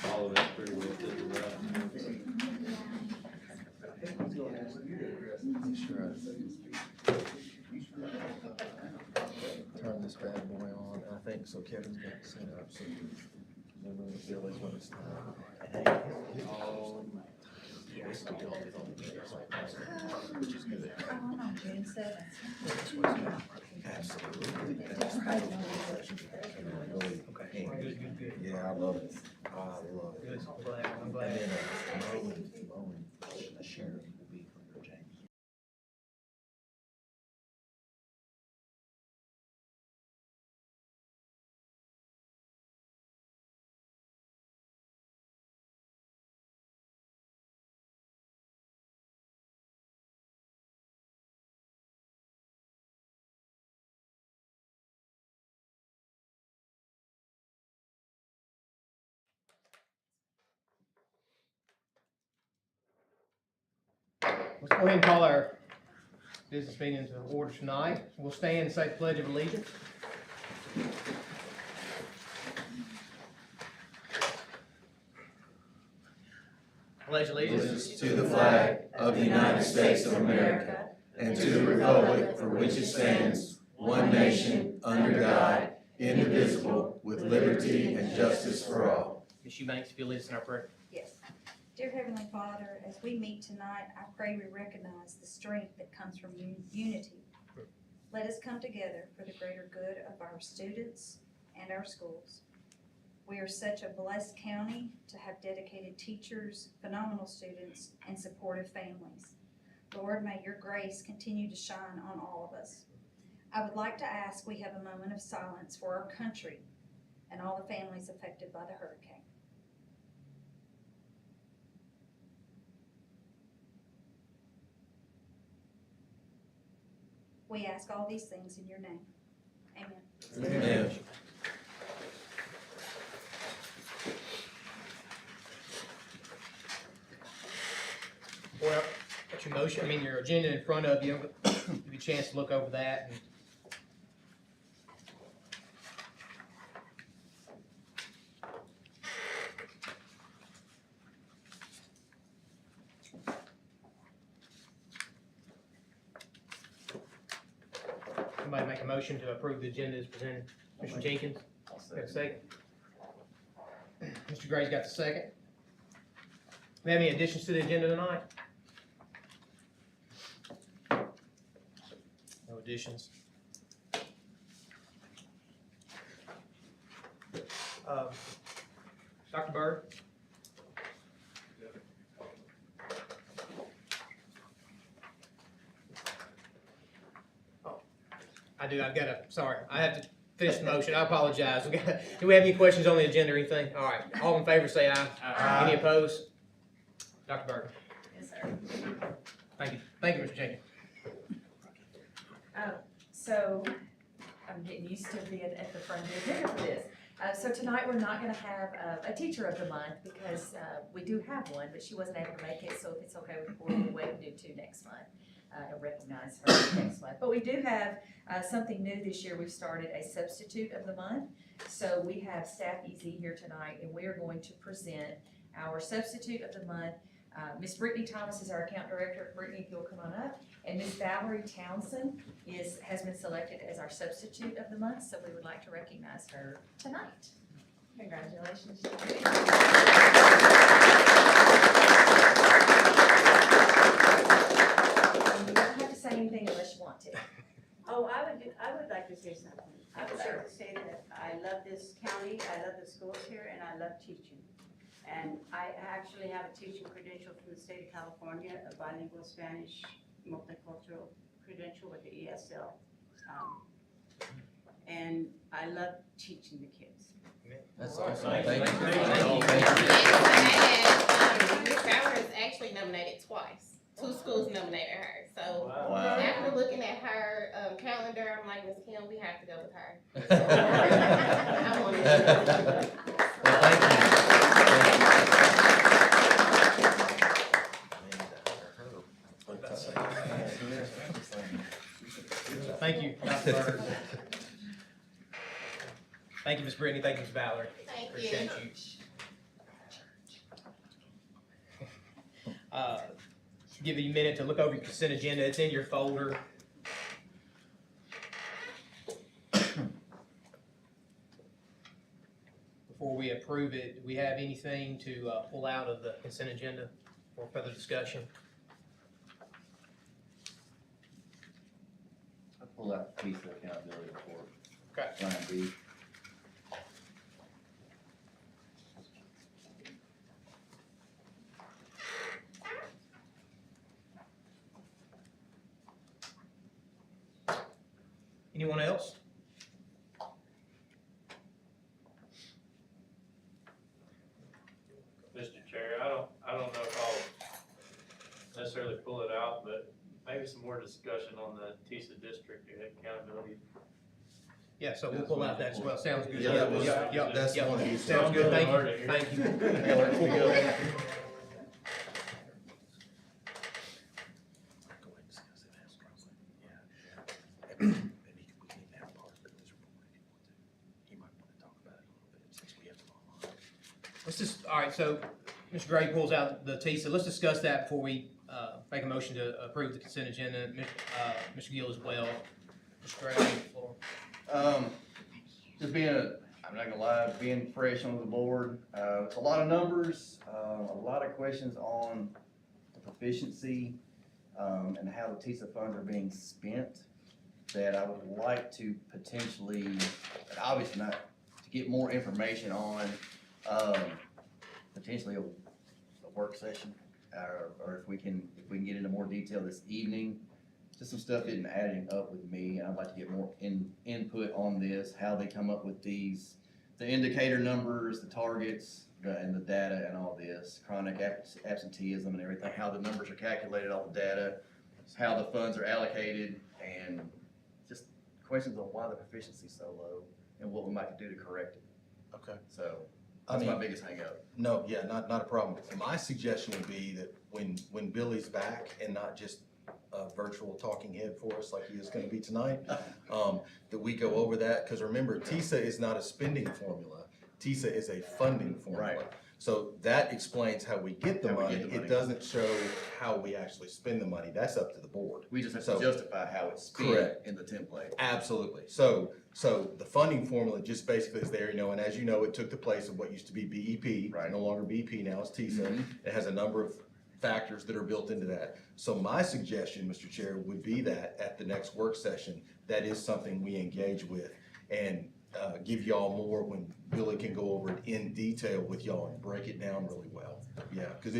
All of it's pretty well filled out. Turn this bad boy on, I think, so Kevin's got it set up, so then we'll feel as when it's time. Yes, we don't, which is good. On June 7th. Absolutely. Okay. Good. Yeah, I love it. I love it. Good. I'm glad. And then, Moen, the sheriff will be from your James. Let's go ahead and call our business meeting to order tonight. We'll stand and say the Pledge of Allegiance. Pledge allegiance to the flag of the United States of America and to the republic for which it stands, one nation, under God, indivisible, with liberty and justice for all. Ms. Eubanks, if you'll lead us in our prayer. Yes. Dear Heavenly Father, as we meet tonight, I pray we recognize the strength that comes from unity. Let us come together for the greater good of our students and our schools. We are such a blessed county to have dedicated teachers, phenomenal students, and supportive families. Lord, may your grace continue to shine on all of us. I would like to ask we have a moment of silence for our country and all the families affected by the hurricane. We ask all these things in your name. Amen. Amen. Well, got your agenda in front of you. Give you a chance to look over that. And somebody make a motion to approve the agenda as presented. Mr. Jenkins, got a second? Mr. Gray's got the second. We have any additions to the agenda tonight? No additions. Dr. Bird? I have to finish the motion. I apologize. Do we have any questions on the agenda or anything? All right. All in favor say aye. Aye. Any opposed? Dr. Berger. Yes, sir. Thank you. Thank you, Mr. Jenkins. So I'm getting used to being at the front of the agenda for this. So tonight we're not going to have a teacher of the month because we do have one, but she wasn't able to make it. So if it's okay with the board, we'll wait and do two next month and recognize her next month. But we do have something new this year. We've started a substitute of the month. So we have Staff EZ here tonight, and we are going to present our substitute of the month. Miss Brittany Thomas is our account director. Brittany, if you'll come on up. And Miss Valerie Townsend has been selected as our substitute of the month, so we would like to recognize her tonight. Congratulations. And you don't have to say anything unless you want to. Oh, I would like to say something. I would like to say that I love this county, I love the schools here, and I love teaching. And I actually have a teaching credential from the state of California, a bilingual Spanish multicultural credential with the ESL. And I love teaching the kids. That's awesome. Thank Thank you. you. Miss Bauer is actually nominated twice. 2 schools nominated her. So Wow. after looking at her calendar, I'm like, Miss Kim, we have to go with her. I wanted to. Well, thank you. Thank you, Dr. Bird. Thank you, Ms. Brittany, thank you, Ms. Valerie. Thank Appreciate you. you. Give you a minute to look over your consent agenda, it's in your folder. Before we approve it, do we have anything to pull out of the consent agenda for further discussion? I pull out the TISA accountability report. Okay. Line B. Anyone else? Mr. Chair, I don't know if I'll necessarily pull it out, but maybe some more discussion on the TISA district accountability. Yeah, so we'll pull out that as well, sounds good. Yeah, that was- Yeah, that's yeah. one of these. Sounds good, thank you, thank you. Let's just, all right, so Mr. Gray pulls out the TISA. Let's discuss that before we make a motion to approve the consent agenda. Mr. Gill as well. Mr. Gray, on the floor. Just I'm not gonna lie, being fresh on the board, it's a lot of numbers, a lot of questions on the proficiency, and how the TISA funds are being spent, that I would like to potentially, and obviously not, to get more information on, potentially a work session, or if we can get into more detail this evening. Just some stuff isn't adding up with me, and I'd like to get more input on this, how they come up with the indicator numbers, the targets, and the data and all this, chronic absenteeism and everything, how the numbers are calculated, all the data, how the funds are allocated, and just questions on why the proficiency is so low, and what we might do to correct it. Okay. So, I that's my mean, biggest hang up. no, yeah, not a problem. My suggestion would be that when Billy's back and not just a virtual talking head for us like he is gonna be tonight, that we go over that, because remember, TISA is not a spending formula. TISA is a funding formula. Right. So that explains how we get the How we money. get the money. It doesn't show how we actually spend the money. That's up to the board. We just have So- to justify how it's spent Correct. in the template. Absolutely. So the funding formula just basically is there, and as you know, it took the place of what used to be BEP. Right. No longer BEP, now it's TISA. Mhm. It has a number of factors that are built into that. So my suggestion, Mr. Chair, would be that at the next work session, that is something we engage with and give y'all more when Billy can go over it in detail with y'all and break it down really well. Yeah, because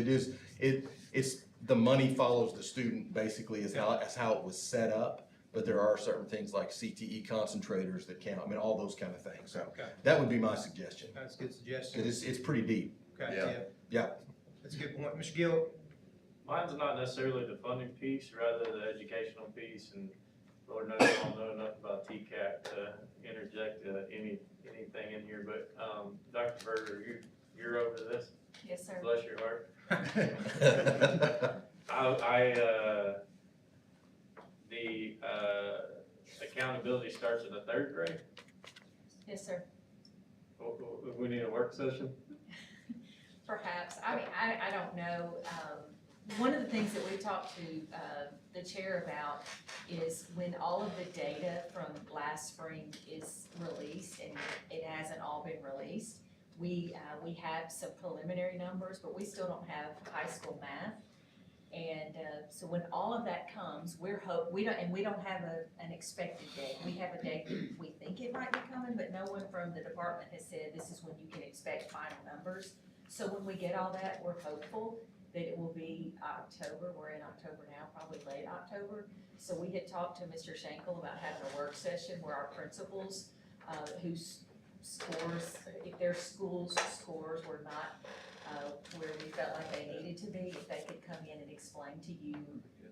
it's the money follows the student basically is how it was set up, but there are certain things like CTE concentrators that count. I mean, all those kind of things. So Okay, that would be my suggestion, that's a good suggestion. because it's pretty deep. Okay, Yeah. yeah. That's a good point. Mr. Gill? Mine's not necessarily the funding piece, rather the educational piece, and Lord knows I don't know enough about TCAP to interject anything in here, but, Dr. Berger, you're over this, Yes, sir. bless your heart. The accountability starts in the 3rd grade. Yes, sir. We need a work session. Perhaps. perhaps, I mean, I don't know. One of the things that we talked to, the chair about is when all of the data from last spring is released, and it hasn't all been released, we have some preliminary numbers, but we still don't have high school math. And, so when all of that comes, we don't have an expected date. We have a date that we think it might be coming, but no one from the department has said this is when you can expect final numbers. So when we get all that, we're hopeful that it will be October. We're in October now, probably late October. So we had talked to Mr. Schenkel about having a work session where our principals, whose scores, if their school's scores were not where we felt like they needed to be, if they could come in and explain to you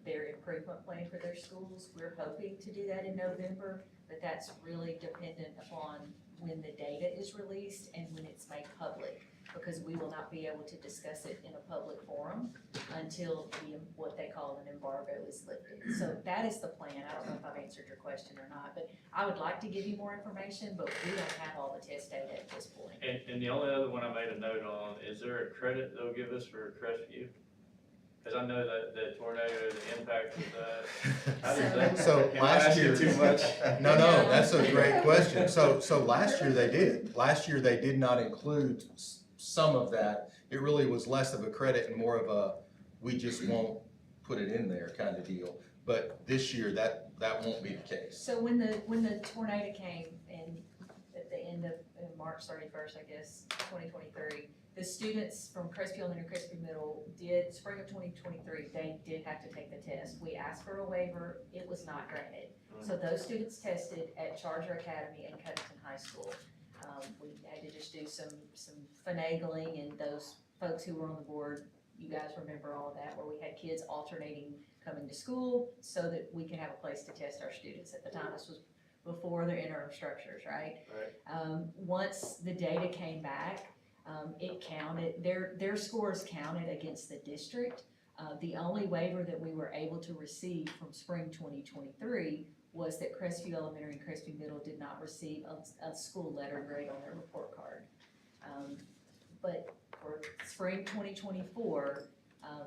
their improvement plan for their schools. We're hoping to do that in November, but that's really dependent upon when the data is released and when it's made public, because we will not be able to discuss it in a public forum until what they call an embargo is lifted. So that is the plan. I don't know if I've answered your question or not, but I would like to give you more information, but we don't have all the test data at this point. And the only other one I made a note on, is there a credit they'll give us for Crestview? Cause I know that the tornado, the impact of that. How does that? So am I last asking year- Too much? No, that's a great question. So last year they did. Last year they did not include some of that. It really was less of a credit and more of a, we just won't put it in there kind of deal. But this year, that won't be the case. So when the tornado came in at the end of March 31st, I guess, 2023, the students from Crestview Elementary, Crestview Middle spring of 2023, they did have to take the test. We asked for a waiver, it was not granted. So those students tested at Charger Academy and Covington High School. We had to just do some finagling, and those folks who were on the board, you guys remember all of that, where we had kids alternating coming to school so that we could have a place to test our students. At the time, this was before their interim structures, right? Right. Once the data came back, it counted, their scores counted against the district. The only waiver that we were able to receive from spring 2023 was that Crestview Elementary and Crestview Middle did not receive a school letter grade on their report card. But for spring 2024,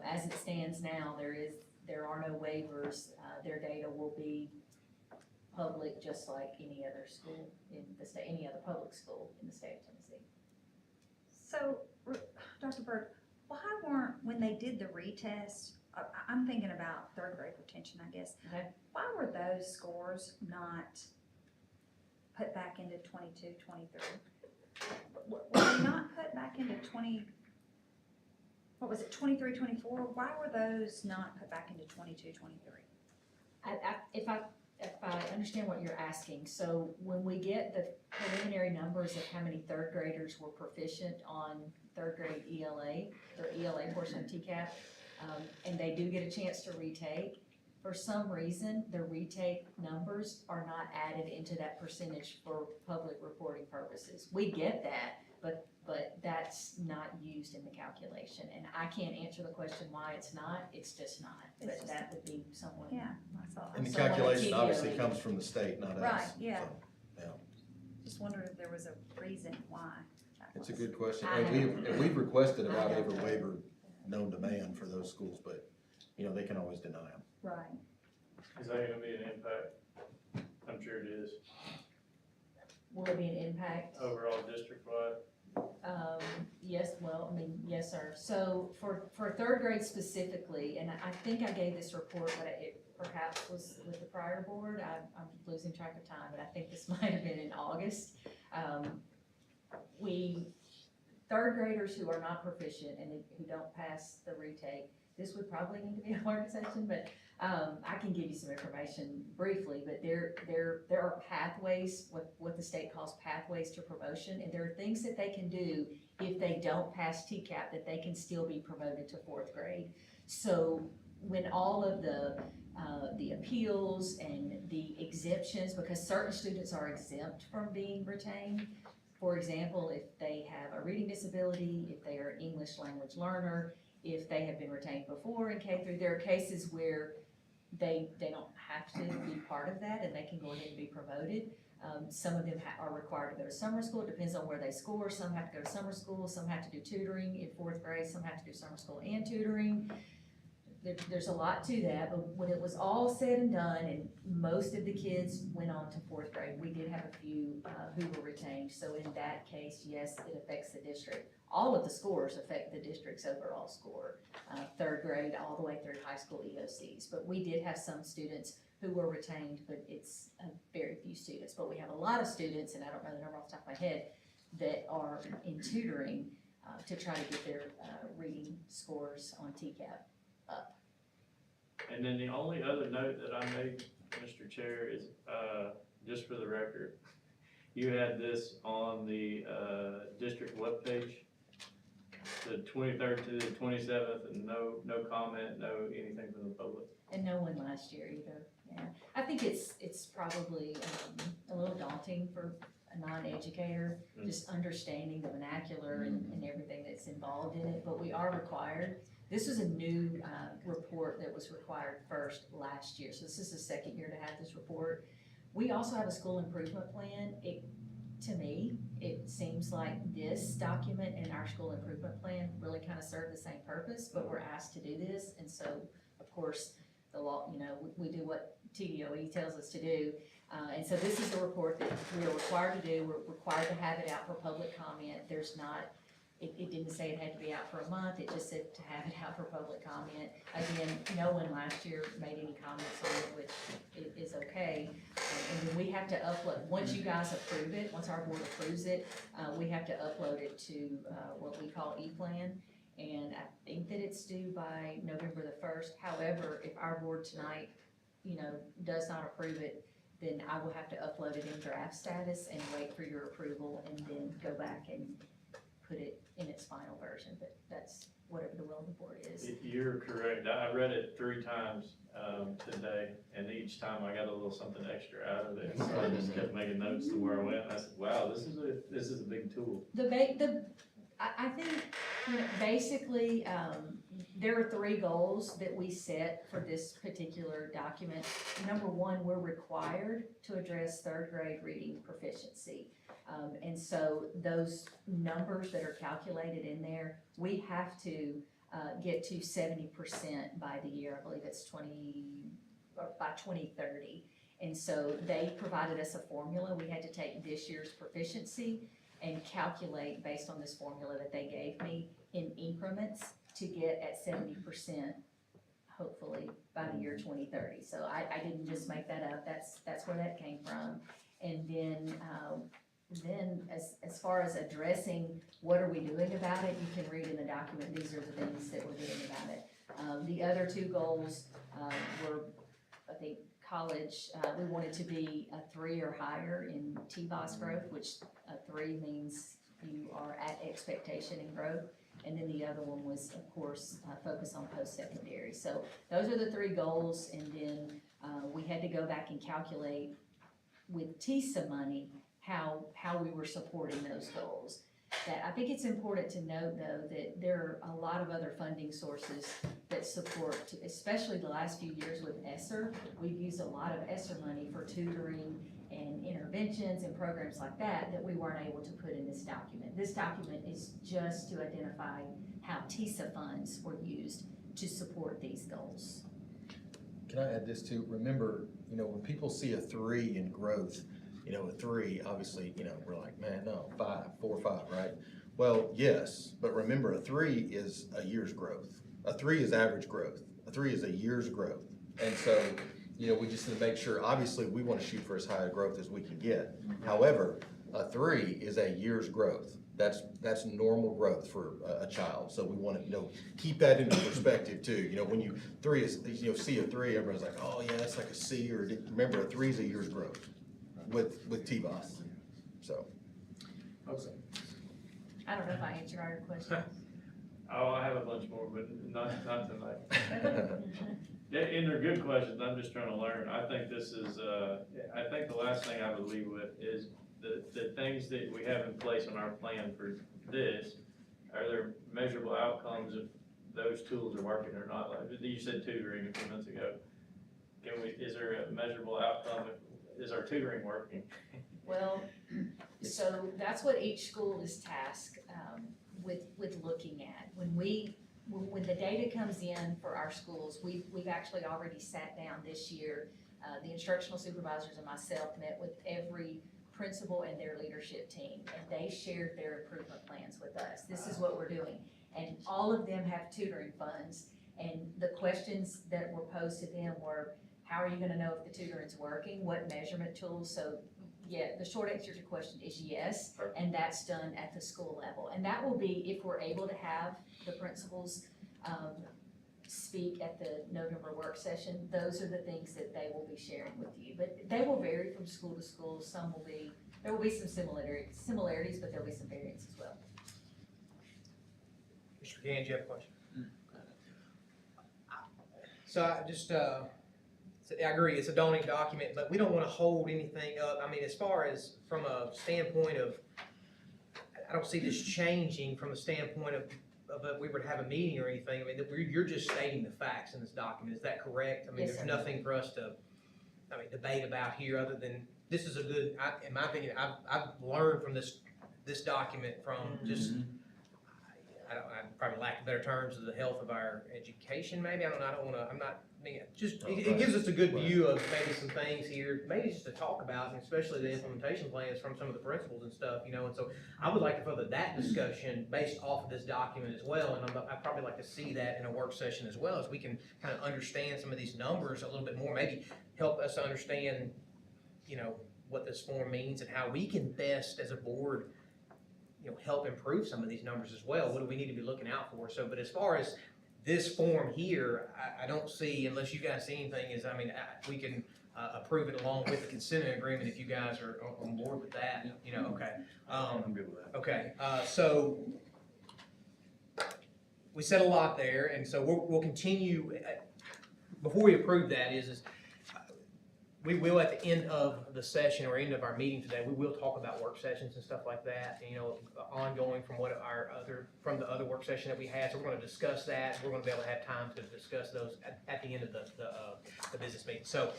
as it stands now, there are no waivers. Their data will be public, just like any other school in the state, any other public school in the state of Tennessee. So, Dr. Bird, why weren't, when they did the retest, I'm thinking about third grade retention, I guess. Okay. Why were those scores not put back into 22, 23? Were they not put back into 23, 24? Why were those not put back into 22, 23? If I understand what you're asking, so when we get the preliminary numbers of how many third graders were proficient on third grade ELA, or ELA portion of TCAP, and they do get a chance to retake, for some reason, the retake numbers are not added into that percentage for public reporting purposes. We get that, but that's not used in the calculation, and I can't answer the question why it's not, it's just not, but that would be someone. Yeah, I saw. And the Someone at calculation TDO obviously maybe. comes from the state, not us. Right, yeah. So, Just wondered if there was a reason why. that It's a was. good question. I And we've requested a I route don't waiver know. waiver known demand for those schools, but, they can always deny them. Right. Is that gonna be an impact? I'm sure it is, Will it be an impact? overall district-wide. Yes, sir. So for third grade specifically, and I think I gave this report, but it perhaps was with the prior board. I'm losing track of time, but I think this might have been in August. Third graders who are not proficient and who don't pass the retake, this would probably need to be a work session, but I can give you some information briefly, but there are pathways, what the state calls pathways to promotion, and there are things that they can do if they don't pass TCAP that they can still be promoted to fourth grade. So when all of the appeals and the exemptions, because certain students are exempt from being retained. For example, if they have a reading disability, if they are an English language learner, if they have been retained before in K-3, there are cases where they don't have to be part of that and they can go ahead and be promoted. Some of them are required to go to summer school, it depends on where they score, some have to go to summer school, some have to do tutoring in fourth grade, some have to do summer school and tutoring. There's a lot to that, but when it was all said and done, and most of the kids went on to fourth grade, we did have a few, who were retained, so in that case, yes, it affects the district. All of the scores affect the district's overall score, third grade all the way through high school EOCs, but we did have some students who were retained, but it's very few students, but we have a lot of students, and I don't know the number off the top of my head, that are in tutoring, to try to get their, reading scores on TCAP up. And then the only other note that I made, Mr. Chair, is, just for the record, you had this on the, district webpage, the 23rd to the 27th, and no comment, no anything from the public. And no one last year either, yeah. I think it's probably, a little daunting for a non-educator, just understanding the vernacular and everything that's involved in it, but we are required. This was a new, report that was required first last year, so this is the second year to have this report. We also have a school improvement plan. To me, it seems like this document and our school improvement plan really kind of serve the same purpose, but we're asked to do this, and so, of course, the law, we do what TDOE tells us to do. And so this is the report that we are required to do. We're required to have it out for public comment. There's not, it didn't say it had to be out for a month. It just said to have it out for public comment. Again, no one last year made any comments on it, which is okay. And then we have to upload, once you guys approve it, once our board approves it, we have to upload it to what we call E-Plan. And I think that it's due by November the 1st. However, if our board tonight, does not approve it, then I will have to upload it in draft status and wait for your approval and then go back and put it in its final version, but that's whatever the will of the board is. You're correct. I read it 3 times, today, and each time I got a little something extra out of it. So I just kept making notes to where I went, and I said, wow, this is a big tool. I think, basically, there are 3 goals that we set for this particular document. Number 1, we're required to address third grade reading proficiency. And so those numbers that are calculated in there, we have to get to 70% by the year, I believe it's by 2030. And so they provided us a formula. We had to take this year's proficiency and calculate based on this formula that they gave me in increments to get at 70%, hopefully, by the year 2030. So I didn't just make that up, that's where that came from. And then as far as addressing what are we doing about it, you can read in the document, these are the things that we're doing about it. The other 2 goals were, I think, college, we wanted to be a 3 or higher in TBOS growth, which a 3 means you are at expectation in growth. And then the other one was, of course, focus on post-secondary. So those are the 3 goals, and then we had to go back and calculate with TISA money how we were supporting those goals. That I think it's important to note, though, that there are a lot of other funding sources that support, especially the last few years with ESSER. We've used a lot of ESSER money for tutoring and interventions and programs like that we weren't able to put in this document. This document is just to identify how TISA funds were used to support these goals. Can I add this too? Remember, when people see a 3 in growth, a 3, obviously, we're like, man, no, 5, 4, 5, right? Well, yes, but remember, a 3 is a year's growth. A 3 is average growth. A 3 is a year's growth. And so, we just need to make sure, obviously, we want to shoot for as high a growth as we can get. However, a 3 is a year's growth. That's normal growth for a child. So we want to, keep that into perspective too. When you 3 is, see a 3, everyone's like, oh yeah, that's like a C, or remember, a 3 is a year's growth with TBOS, so. Okay. I don't know if I answered all your questions. Oh, I have a bunch more, but not tonight. Yeah, and they're good questions, I'm just trying to learn. I think this is, I think the last thing I would leave with is the things that we have in place on our plan for this, are there measurable outcomes if those tools are working or not? Like you said tutoring a few minutes ago. Is there a measurable outcome? Is our tutoring working? Well, so that's what each school is tasked, with looking at. When the data comes in for our schools, we've actually already sat down this year. The instructional supervisors and myself met with every principal and their leadership team, and they shared their improvement plans with us. This is what we're doing. And all of them have tutoring funds, and the questions that were posed to them were, how are you gonna know if the tutoring's working? What measurement tools? So, yeah, the short answer to your question is yes, and that's done at the school level. And that will be, if we're able to have the principals, speak at the November work session, those are the things that they will be sharing with you. But they will vary from school to school. There will be some similarities, but there'll be some variance as well. Mr. Gann, do you have a question? So I just, I agree, it's a daunting document, but we don't want to hold anything up. I mean, as far as from a standpoint of, I don't see this changing from the standpoint of we were to have a meeting or anything. I mean, you're just stating the facts in this document. Is that correct? I mean, Yes, there's sir. nothing for us to, debate about here other than, this is a good, in my opinion, I've learned from this document from just, I probably lack better terms of the health of our education, maybe. I don't know, it gives us a good view of maybe some things here, maybe just to talk about, and especially the implementation plans from some of the principals and stuff, and so I would like to further that discussion based off of this document as well, and I'd probably like to see that in a work session as well, as we can kind of understand some of these numbers a little bit more, maybe help us understand, what this form means and how we can best as a board help improve some of these numbers as well. What do we need to be looking out for? So, but as far as this form here, I don't see, unless you guys see anything, we can approve it along with the consent agreement if you guys are on board with that, okay. I'm good with that. Okay, so we said a lot there, and so we'll continue, before we approve that we will, at the end of the session or end of our meeting today, we will talk about work sessions and stuff like that, ongoing from from the other work session that we had. So we're gonna discuss that. We're gonna be able to have time to discuss those at the end of the business meeting. So,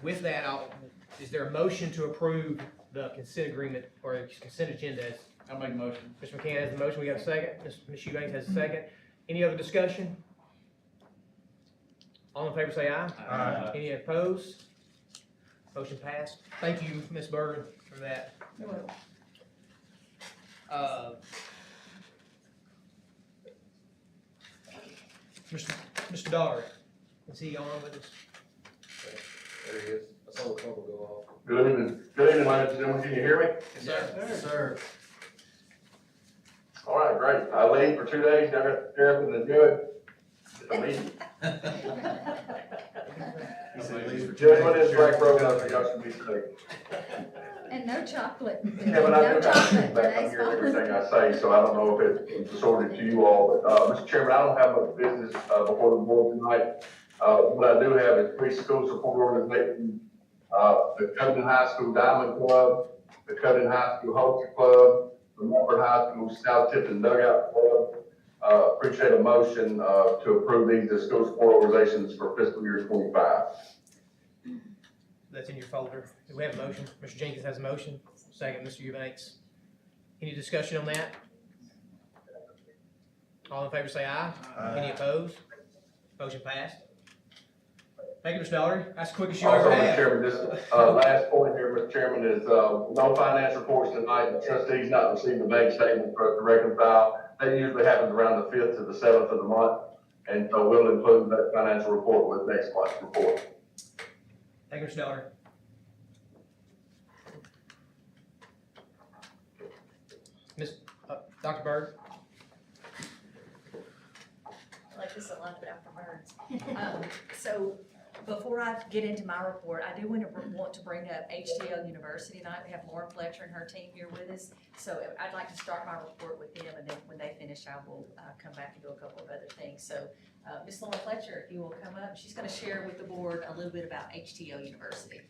with that, is there a motion to approve the consent agreement or consent agenda? I'll make a motion. Mr. McCann has the motion. We got a second. Ms. Eubanks has a second. Any other discussion? All in favor say aye. Aye. Any opposed? Motion passed. Thank you, Ms. Bergen, for that. Mr. Daugherty, is he on with us? There he is. I saw the bubble go off. Good evening, ladies and gentlemen, can you hear me? Yes, sir. All right, great. I leave for 2 days, now I got the sheriff and the judge. It's a meeting. He said leave for 2 Judge, days. what is Black Road, so y'all should be safe. And no chocolate. Yeah, but I No do have chocolate. feedback, I'm Today's hearing fine. everything I say, so I don't know if it's disordered to you all, but, Mr. Chairman, I don't have much business, before the board tonight. What I do have is 3 school support organizations, the Tipton High School Diamond Club, the Tipton High School Holster Club, the Morford High School South Tipton Dugout Club. Appreciate a motion, to approve these as school support organizations for fiscal year 25. That's in your folder. Do we have a motion? Mr. Jenkins has a motion. Second, Mr. Eubanks. Any discussion on that? All in favor say aye. Any opposed? Motion passed. Thank you, Mr. Daugherty. That's the quickest you Also, ever Mr. had. Chairman, this, last point here, Mr. Chairman, is, no finance reports tonight. The trustees not received the bank statement for us to reconcile. That usually happens around the 5th to the 7th of the month. And so we'll include that financial report with next month's report. Thank you, Mr. Daugherty. Dr. Bird? I like this a lot, but after birds. So before I get into my report, I do want to bring up HTL University tonight. We have Lauren Fletcher and her team here with us. So I'd like to start my report with them, and then when they finish, I will come back and do a couple of other things. So Ms. Lauren Fletcher, if you will come up, she's going to share with the board a little bit about HTL University.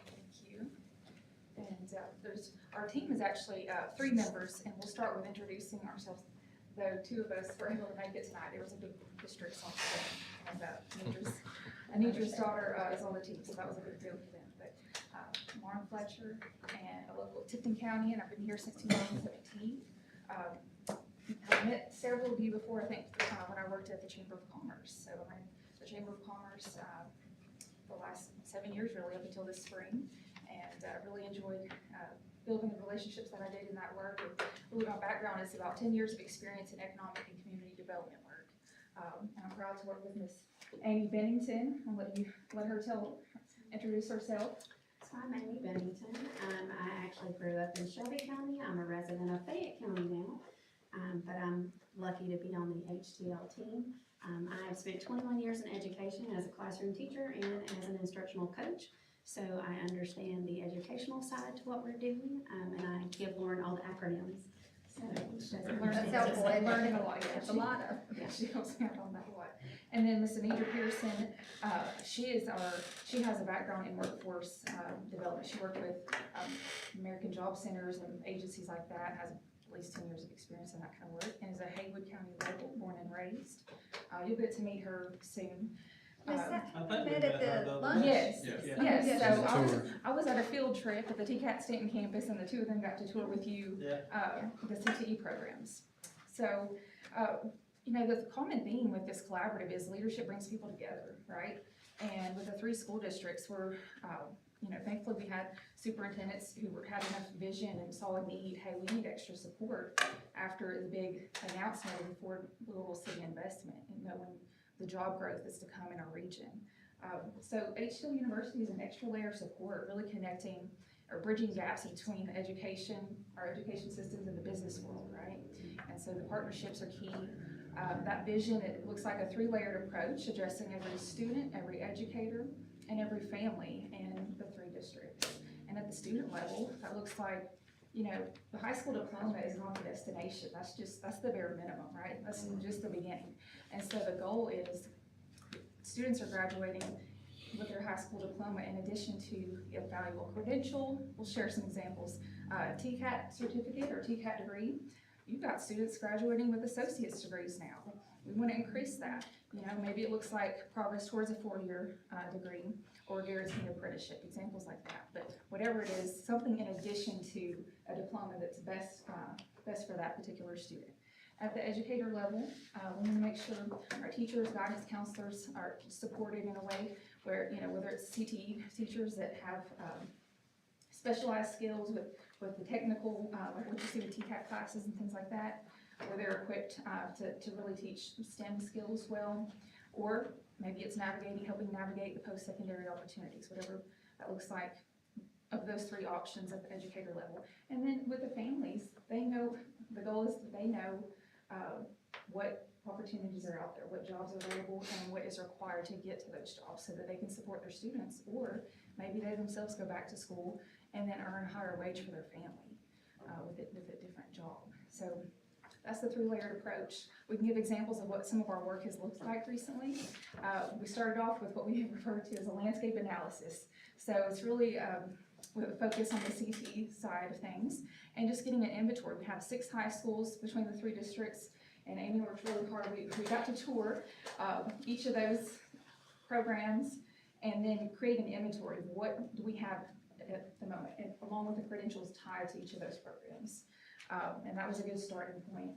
Thank you. And our team is actually 3 members, and we'll start with introducing ourselves. though two of us were able to make it tonight. There was a big district on the, and Anidra's daughter is on the team, so that was a big deal for them. But Lauren Fletcher and a local Tipton County, and I've been here since 2017. I've met several of you before, I think, when I worked at the Chamber of Commerce. So I'm in the Chamber of Commerce the last 7 years, really, up until this spring, and really enjoyed building the relationships that I did in that work. And really, my background is about 10 years of experience in economic and community development work. And I'm proud to work with Miss Amy Bennington. I'll let her introduce herself. So I'm Amy Bennington. I actually grew up in Shelby County. I'm a resident of Fayette County now, but I'm lucky to be on the HTL team. I have spent 21 years in education as a classroom teacher and as an instructional coach. So I understand the educational side to what we're doing, and I give Lauren all the acronyms. So That's helpful, and learning a lot, yeah, it's a lot of, Yeah. she helps me out on that a lot. And then Miss Anitra Pearson, she has a background in workforce development. She worked with American Job Centers and agencies like that, has at least 10 years of experience in that kind of work, and is a Haywood County local, born and raised. You'll get to meet her soon. Is I that think we met met at her the the lunch? Yes, Yeah. yes, so I was at a field trip at the TCAT Stanton campus, and the two of them got to tour with you, the CTE programs. So, the common theme with this collaborative is leadership brings people together, right? And with the 3 school districts, thankfully we had superintendents who had enough vision and saw a need, hey, we need extra support after the big announcement of the Ford Louisville City investment and knowing the job growth that's to come in our region. So HTL University is an extra layer of support, really connecting or bridging gaps between our education systems and the business world, right? And so the partnerships are key. That vision, it looks like a 3-layered approach, addressing every student, every educator, and every family in the 3 districts. And at the student level, that looks like, the high school diploma is not the destination. That's the bare minimum, right? That's just the beginning. And so the goal is students are graduating with their high school diploma in addition to a valuable credential. We'll share some examples. TCAT certificate or TCAT degree. You've got students graduating with associate's degrees now. We want to increase that. Maybe it looks like progress towards a 4-year degree or guaranteed apprenticeship, examples like that. But whatever it is, something in addition to a diploma that's best for that particular student. At the educator level, we want to make sure our teachers, guidance counselors are supported in a way where, whether it's CTE teachers that have specialized skills with the technical, like what you see with TCAT classes and things like that, where they're equipped to really teach STEM skills well, or maybe it's helping navigate the post-secondary opportunities, whatever that looks like, of those 3 options at the educator level. And then with the families, the goal is that they know what opportunities are out there, what jobs are available, and what is required to get to those jobs so that they can support their students, or maybe they themselves go back to school and then earn a higher wage for their family with a different job. So that's the 3-layered approach. We can give examples of what some of our work has looked like recently. We started off with what we refer to as a landscape analysis. So it's really with a focus on the CTE side of things and just getting an inventory. We have 6 high schools between the 3 districts, and Amy worked really hard. We got to tour each of those programs and then create an inventory of what do we have at the moment, and along with the credentials tied to each of those programs. And that was a good starting point.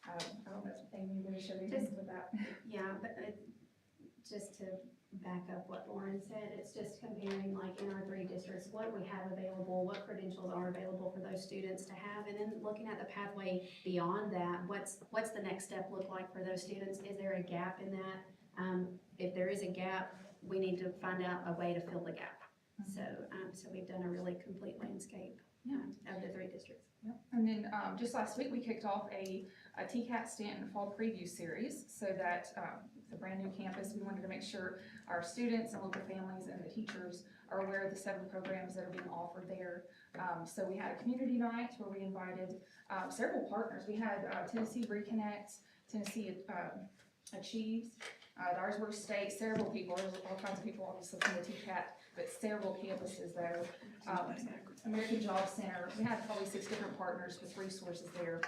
I don't know if Amy, you're going to share anything with that. Yeah, but just to back up what Lauren said, it's just comparing, like, in our 3 districts, what we have available, what credentials are available for those students to have, and then looking at the pathway beyond that, what's the next step look like for those students? Is there a gap in that? If there is a gap, we need to find out a way to fill the gap. So we've done a really complete landscape of the 3 districts. Yep. And then just last week, we kicked off a TCAT Stanton Fall Preview Series, so that it's a brand new campus. We wanted to make sure our students and local families and the teachers are aware of the 7 programs that are being offered there. So we had a community night where we invited several partners. We had Tennessee Reconnect, Tennessee Achieves, the Arsburg State, several people. There's all kinds of people obviously from the TCAT, but several campuses there. American Job Center. We had probably 6 different partners with resources there.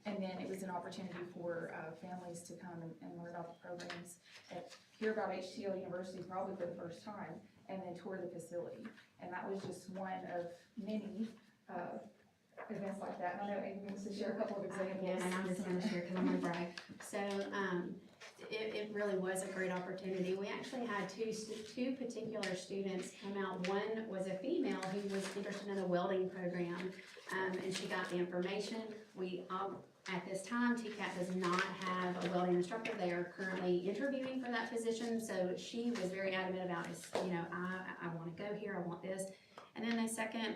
And then it was an opportunity for families to come and learn about the programs, and hear about HTL University probably for the first time, and then tour the facility. And that was just one of many events like that. And I know Amy wants to share a couple of examples. Yeah, and I'm just gonna share because I'm gonna brag. So, it really was a great opportunity. We actually had two particular students come out. One was a female who was interested in a welding program, and she got the information. We, at this time, TCAT does not have a welding instructor. They are currently interviewing for that position, so she was very adamant about it. You know, I wanna go here, I want this. And then the second,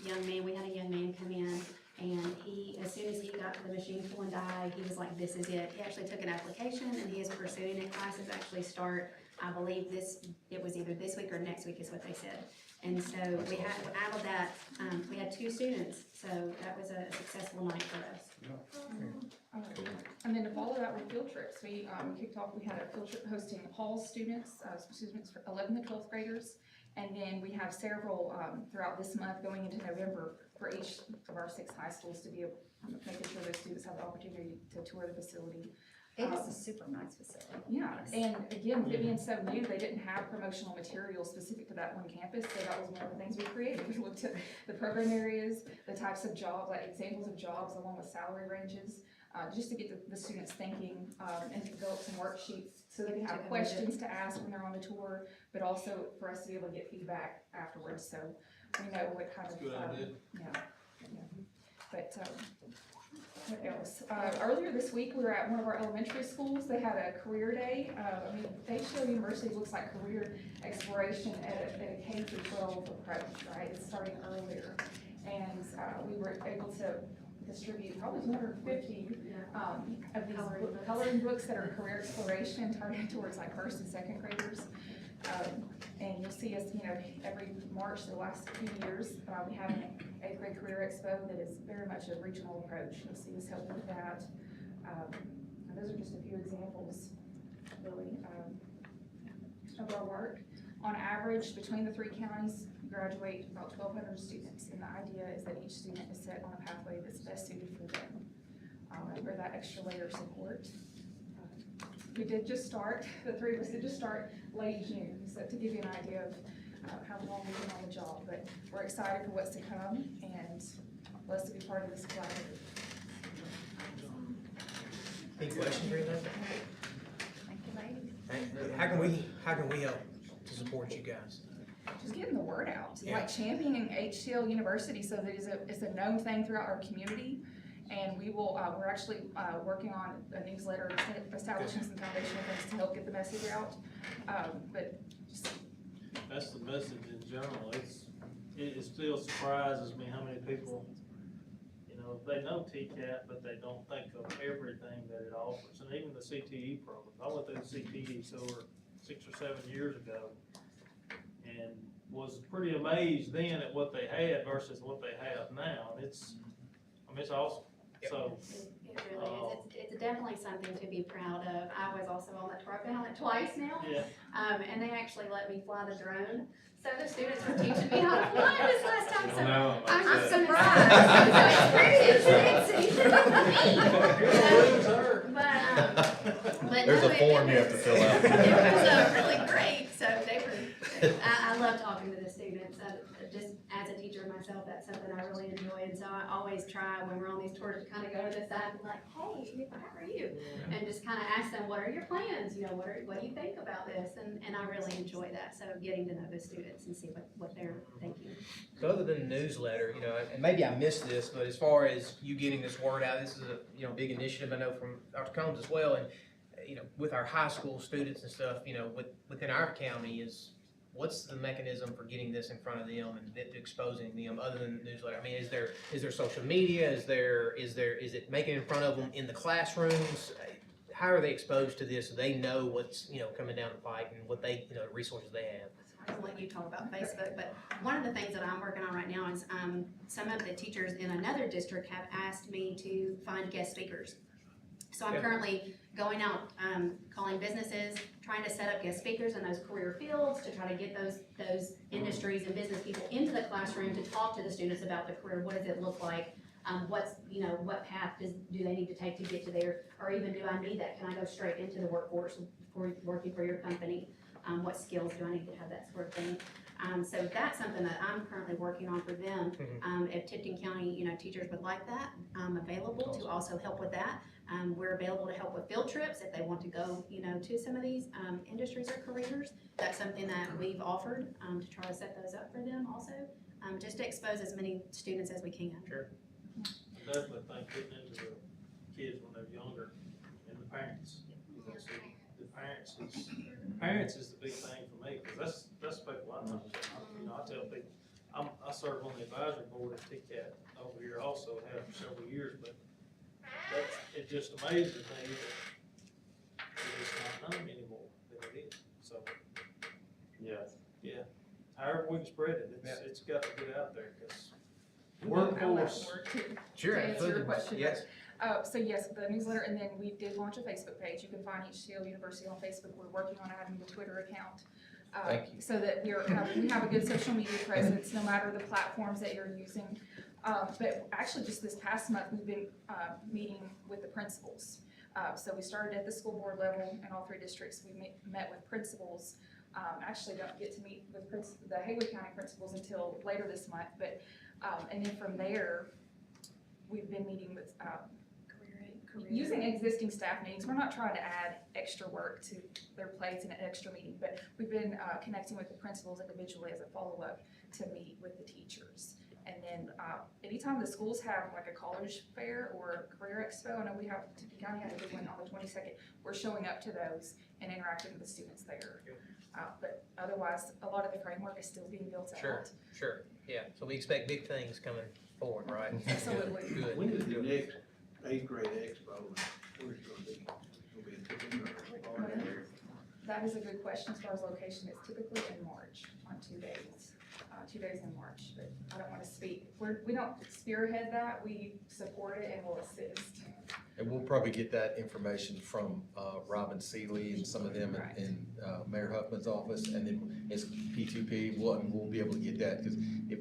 young man, we had a young man come in, and he, as soon as he got to the machine tool and die, he was like, this is it. He actually took an application, and he is pursuing it. Classes actually start, I believe it was either this week or next week is what they said. And so we had, out of that, we had 2 students, so that was a successful night for us. And then to follow that with field trips, we kicked off, we had a field trip hosting Hall's students for 11th and 12th graders. And then we have several throughout this month going into November for each of our 6 high schools to be making sure those students have the opportunity to tour the facility. It is a super nice facility. Yeah, and again, with it being so new, they didn't have promotional material specific to that one campus, so that was one of the things we created. We looked at the program areas, the types of jobs, like examples of jobs along with salary ranges, just to get the students thinking, and to develop some worksheets so they can have questions to ask when they're on the tour, but also for us to be able to get feedback afterwards, so we know what kind of, But, what else? Earlier this week, we were at one of our elementary schools. They had a career day. HTL University looks like career exploration at a K through 12 approach, right? It's starting earlier. And we were able to distribute probably 250 of these coloring books that are career exploration targeted towards like 1st and 2nd graders. And you'll see us, every March the last few years, we have an 8th grade career expo that is very much a regional approach. You'll see us helping with that. And those are just a few examples, really, of our work. On average, between the 3 counties, we graduate about 1,200 students, and the idea is that each student is set on a pathway that's best suited for them, for that extra layer of support. We did just start, the 3 of us did just start late June, so to give you an idea of how long we've been on the job, but we're excited for what's to come and blessed to be part of this collaborative. Any questions or anything? Thank you, ladies. How can we help to support you guys? Just getting the word out, Yeah. like championing HTL University so that it's a known thing throughout our community. And we will, we're actually working on a newsletter, establishing some foundational things to help get the message out. But just, that's the message in general. It still surprises me how many people, they know TCAT, but they don't think of everything that it offers. And even the CTE programs. I went through the CTE tour 6 or 7 years ago and was pretty amazed then at what they had versus what they have now. And it's awesome. So, It really is. It's definitely something to be proud of. I was also on that tour. I've been on it twice now. yeah. And they actually let me fly the drone. So the students were teaching me how to fly this last time. So I'm surprised. So it's pretty but There's no, a form you have to fill out. It was really great. So they were, I love talking to the students. Just as a teacher myself, that's something I really enjoy. And so I always try when we're on these tours to kind of go to the side and be like, hey, how are you? And just kind of ask them, what are your plans? What do you think about this? And I really enjoy that. So getting to know the students and see what they're thinking. So other than the newsletter, and maybe I missed this, but as far as you getting this word out, this is a big initiative I know from Dr. Combs as well. And with our high school students and stuff, within our county what's the mechanism for getting this in front of them and exposing them other than the newsletter? I mean, is there social media? Is it making it in front of them in the classrooms? How are they exposed to this so they know what's, coming down the pike and what they, resources they have? I'll let you talk about Facebook, but one of the things that I'm working on right now is some of the teachers in another district have asked me to find guest speakers. So I'm currently going out, calling businesses, trying to set up guest speakers in those career fields to try to get those industries and business people into the classroom to talk to the students about the career. What does it look like? what path do they need to take to get to there? Or even, do I need that? Can I go straight into the workforce for working for your company? What skills do I need to have, that sort of thing? So that's something that I'm currently working on for them. If Tipton County, teachers would like that, I'm available to also help with that. We're available to help with field trips if they want to go, to some of these, industries or careers. That's something that we've offered, to try to set those up for them also, just to expose as many students as we can. Sure. I definitely think getting into the kids when they're younger and the parents. So the parents is the big thing for me, cause that's people I know. I tell people, I serve on the advisory board at TCAT over here also, have for several years, but it just amazes me that it's not known anymore than it is, so. Yes. Yeah, however we can spread it, it's got to get out there, cause I'll let workforce. work too. Sure, To answer your absolutely. question, Yes. So yes, the newsletter, and then we did launch a Facebook page. You can find HTL University on Facebook. We're working on adding the Twitter account. Thank you. So that we have a good social media presence, no matter the platforms that you're using. But actually, just this past month, we've been meeting with the principals. So we started at the school board level in all 3 districts. We met with principals. Actually don't get to meet with the Haywood County principals until later this month, but, and then from there, we've been meeting with, using existing staff meetings. We're not trying to add extra work to their plates in an extra meeting, but we've been connecting with the principals individually as a follow-up to meet with the teachers. And then anytime the schools have like a college fair or a career expo, I know Tipton County had a good one on the 22nd, we're showing up to those and interacting with the students there. But otherwise, a lot of the framework is still being built out. Sure, yeah, so we expect big things coming forward, right? Absolutely. Good. When is the next 8th grade expo? Where's it gonna be? Gonna be in Tipton or already there? That is a good question. As far as location, it's typically in March on 2 days. 2 days in March, but I don't want to speak. We don't spearhead that. We support it and will assist. And we'll probably get that information from Robin Seeley and some of them in Mayor Huffman's office, and then as P2P, we'll be able to get that, because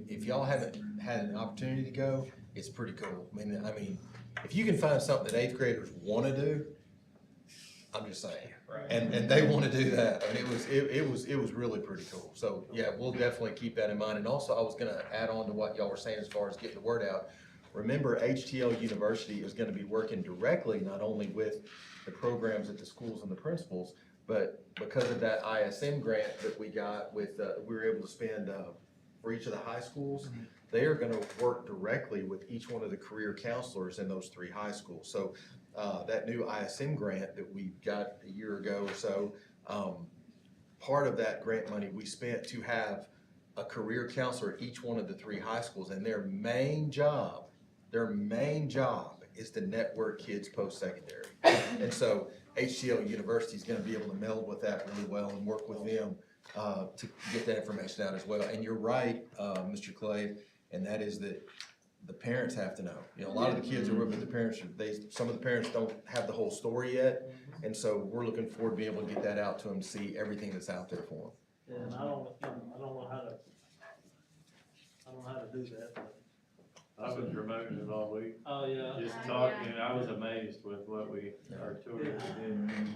if y'all haven't had an opportunity to go, it's pretty cool. I mean, if you can find something that 8th graders want to do, I'm just saying, and they want to do that. I mean, it was really pretty cool. So yeah, we'll definitely keep that in mind. And also, I was gonna add on to what y'all were saying as far as getting the word out. Remember, HTL University is gonna be working directly not only with the programs at the schools and the principals, but because of that ISM grant that we got with, we were able to spend for each of the high schools, they are gonna work directly with each one of the career counselors in those 3 high schools. So that new ISM grant that we got a year ago or so, part of that grant money we spent to have a career counselor at each one of the 3 high schools, and their main job is to network kids post-secondary. And so HTL University is gonna be able to meld with that really well and work with them to get that information out as well. And you're right, Mr. Clay, and that is that the parents have to know. A lot of the kids are with the parents, some of the parents don't have the whole story yet, and so we're looking forward to being able to get that out to them, see everything that's out there for them. Yeah, and I don't know how to do that, but. I've been promoting it all week, Oh, yeah. just talking, I was amazed with what our tour did.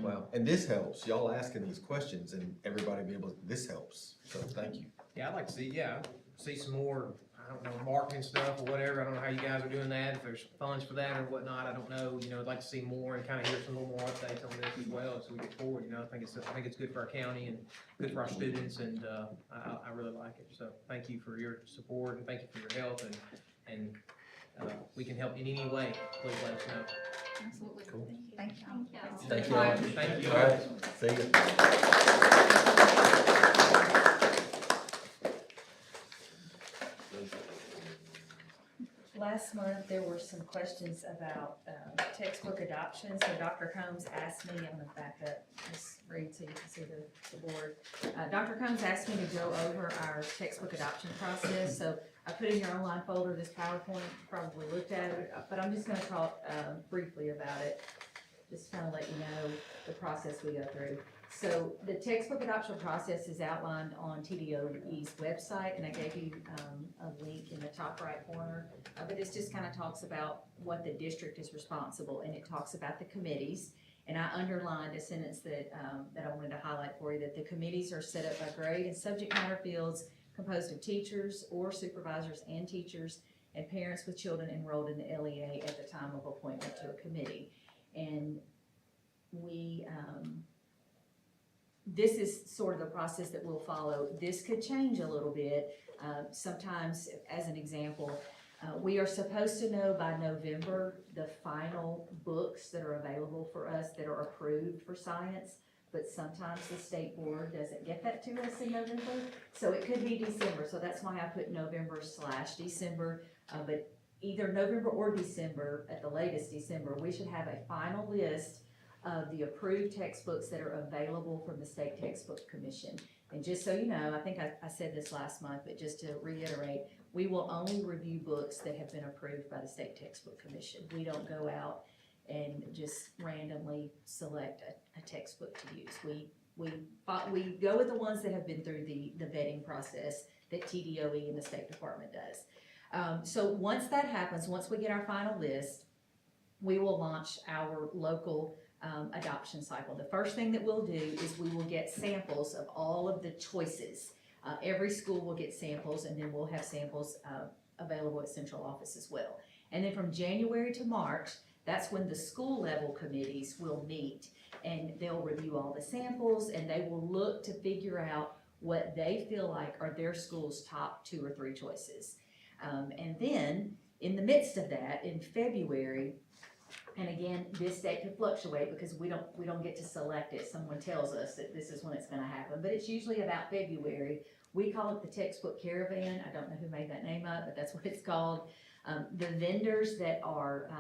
Well, and this helps, y'all asking these questions and everybody be able, this helps, so thank you. Yeah, I'd like to see some more, I don't know, marketing stuff or whatever. I don't know how you guys are doing that, if there's funds for that or whatnot, I don't know. I'd like to see more and kind of hear some little more updates on this as well, so we get forward. I think it's good for our county and good for our students, and I really like it. So thank you for your support, and thank you for your help, and we can help in any way, please let us know. Absolutely. Cool. Thank you. Thank you all. Thank you. All right, see ya. Last month, there were some questions about textbook adoption, so Dr. Combs asked me, I'm gonna back up, just read so you can see the board. Dr. Combs asked me to go over our textbook adoption process, so I put in your online folder this PowerPoint, probably looked at it, but I'm just gonna talk briefly about it. just kind of let you know the process we go through. So the textbook adoption process is outlined on TDOE's website, and I gave you a link in the top right corner. But this just kind of talks about what the district is responsible, and it talks about the committees. And I underlined a sentence that I wanted to highlight for you, that the committees are set up by grade and subject matter fields composed of teachers or supervisors and teachers and parents with children enrolled in the LEA at the time of appointment to a committee. And we, this is sort of the process that we'll follow. This could change a little bit. Sometimes, as an example, we are supposed to know by November the final books that are available for us that are approved for science, but sometimes the state board doesn't get that to us in November, so it could be December. So that's why I put November/December, but either November or December, at the latest December, we should have a final list of the approved textbooks that are available from the State Textbook Commission. And just so you know, I think I said this last month, but just to reiterate, we will only review books that have been approved by the State Textbook Commission. We don't go out and just randomly select a textbook to use. We go with the ones that have been through the vetting process that TDOE and the State Department does. So once that happens, once we get our final list, we will launch our local adoption cycle. The first thing that we'll do is we will get samples of all of the choices. Every school will get samples, and then we'll have samples available at central office as well. And then from January to March, that's when the school level committees will meet, and they'll review all the samples, and they will look to figure out what they feel like are their school's top 2 or 3 choices. And then in the midst of that, in February, and again, this date can fluctuate because we don't get to select it. Someone tells us that this is when it's gonna happen, but it's usually about February. We call it the textbook caravan. I don't know who made that name up, but that's what it's called. The vendors that are,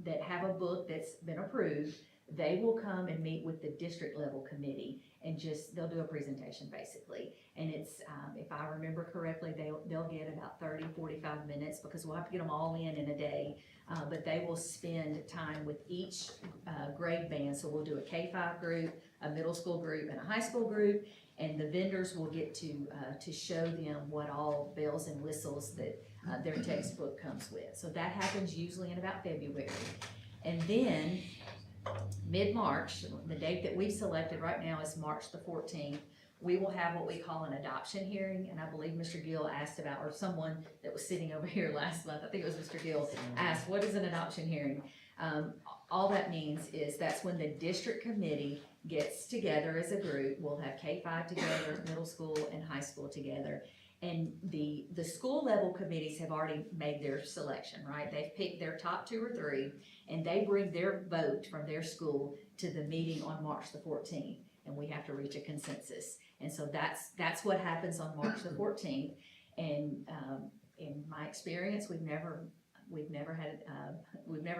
that have a book that's been approved, they will come and meet with the district level committee and they'll do a presentation basically. And it's, if I remember correctly, they'll get about 30, 45 minutes because we'll have to get them all in a day. But they will spend time with each grade band. So we'll do a K-5 group, a middle school group, and a high school group. And the vendors will get to show them what all bells and whistles that their textbook comes with. So that happens usually in about February. And then mid-March, the date that we've selected right now is March the 14th. We will have what we call an adoption hearing, and I believe Mr. Gill asked about, or someone that was sitting over here last month, I think it was Mr. Gill, asked, what is an adoption hearing? All that means is that's when the district committee gets together as a group. We'll have K-5 together, middle school and high school together. And the school level committees have already made their selection, right? They've picked their top 2 or 3, and they bring their vote from their school to the meeting on March the 14th, and we have to reach a consensus. And so that's what happens on March the 14th. And in my experience, we've never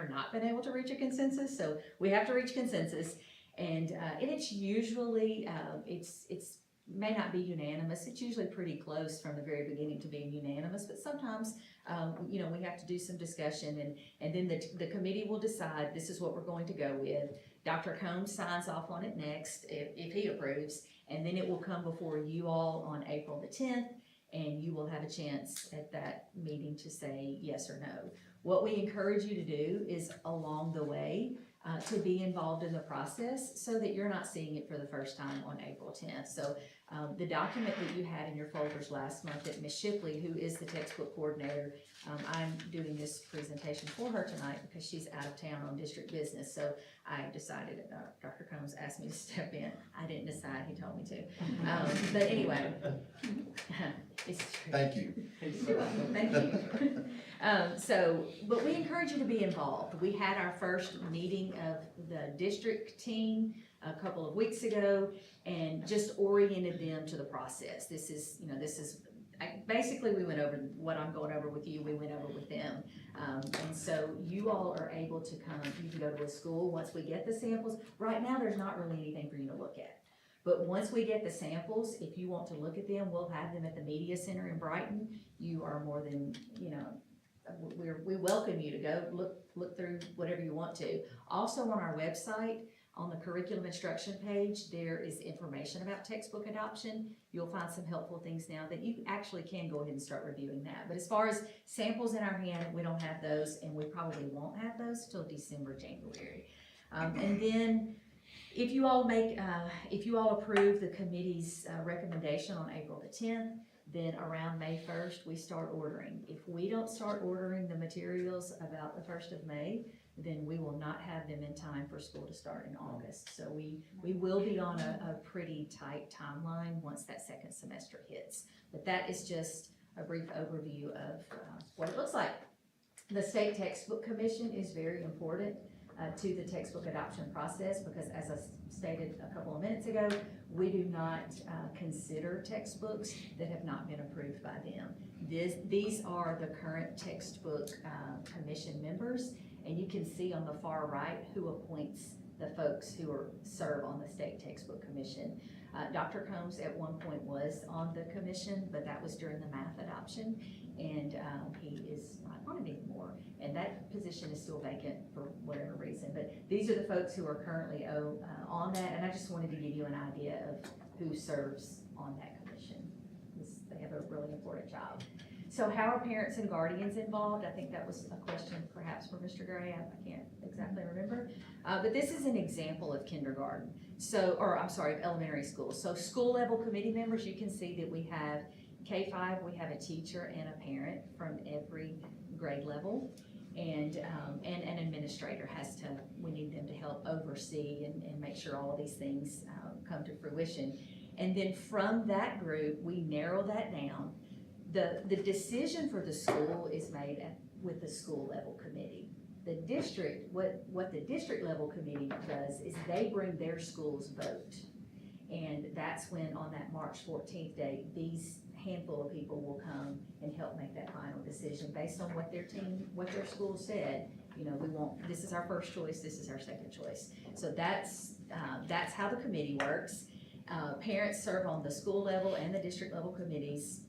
not been able to reach a consensus. So we have to reach consensus, and it's usually it's may not be unanimous. It's usually pretty close from the very beginning to being unanimous, but sometimes we have to do some discussion, and then the committee will decide this is what we're going to go with. Dr. Combs signs off on it next if he approves, and then it will come before you all on April the 10th, and you will have a chance at that meeting to say yes or no. What we encourage you to do is along the way to be involved in the process so that you're not seeing it for the first time on April 10th. So the document that you had in your folders last month that Ms. Shipley, who is the textbook coordinator, I'm doing this presentation for her tonight because she's out of town on district business. So I decided, Dr. Combs asked me to step in. I didn't decide, he told me to. But anyway, it's true. Thank you. You're welcome, thank you. But we encourage you to be involved. We had our first meeting of the district team a couple of weeks ago and just oriented them to the process. This is basically we went over what I'm going over with you, we went over with them. And so you all are able to come, you can go to a school once we get the samples. Right now, there's not really anything for you to look at. But once we get the samples, if you want to look at them, we'll have them at the Media Center in Brighton. You are more than, we welcome you to go look through whatever you want to. Also on our website, on the curriculum instruction page, there is information about textbook adoption. You'll find some helpful things now that you actually can go ahead and start reviewing that. But as far as samples in our hand, we don't have those, and we probably won't have those till December, January. And then if you all approve the committee's recommendation on April the 10th, then around May 1st, we start ordering. If we don't start ordering the materials about the 1st of May, then we will not have them in time for school to start in August. So we will be on a pretty tight timeline once that second semester hits. But that is just a brief overview of what it looks like. The State Textbook Commission is very important to the textbook adoption process because, as I stated a couple of minutes ago, we do not consider textbooks that have not been approved by them. These are the current textbook commission members, and you can see on the far right who appoints the folks who serve on the State Textbook Commission. Dr. Combs at one point was on the commission, but that was during the math adoption, and he is not on it anymore. And that position is still vacant for whatever reason. But these are the folks who are currently on that, and I just wanted to give you an idea of who serves on that commission. They have a really important job. So how are parents and guardians involved? I think that was a question perhaps for Mr. Gray. I can't exactly remember. But this is an example of kindergarten. Of elementary school. So school level committee members, you can see that we have K-5, we have a teacher and a parent from every grade level. And an administrator we need them to help oversee and make sure all of these things come to fruition. And then from that group, we narrow that down. The decision for the school is made with the school level committee. The district, what the district level committee does is they bring their school's vote. And that's when on that March 14th date, these handful of people will come and help make that final decision based on what their school said. You know, this is our first choice, this is our second choice. So that's how the committee works. Parents serve on the school level and the district level committees.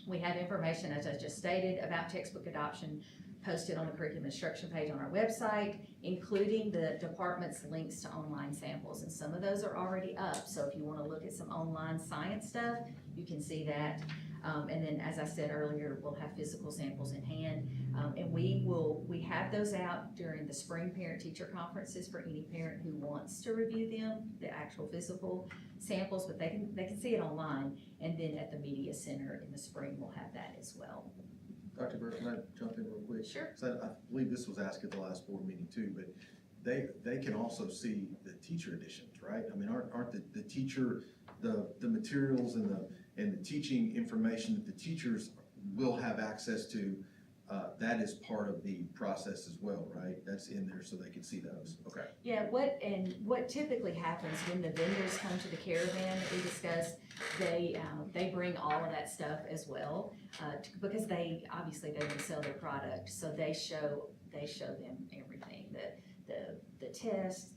We have information, as I just stated, about textbook adoption posted on the curriculum instruction page on our website, including the department's links to online samples. And some of those are already up. So if you want to look at some online science stuff, you can see that. And then, as I said earlier, we'll have physical samples in hand. And we have those out during the spring parent-teacher conferences for any parent who wants to review them, the actual physical samples, but they can see it online. And then at the media center in the spring, we'll have that as well. Dr. Burke, can I jump in real quick? Sure. So I believe this was asked at the last board meeting too, but they can also see the teacher editions, right? I mean, aren't the teacher, the materials and the teaching information that the teachers will have access to, that is part of the process as well, right? That's in there so they can see those. Okay. Yeah, what typically happens when the vendors come to the caravan that we discussed, they bring all of that stuff as well, because they would sell their product, so they show them everything, the test,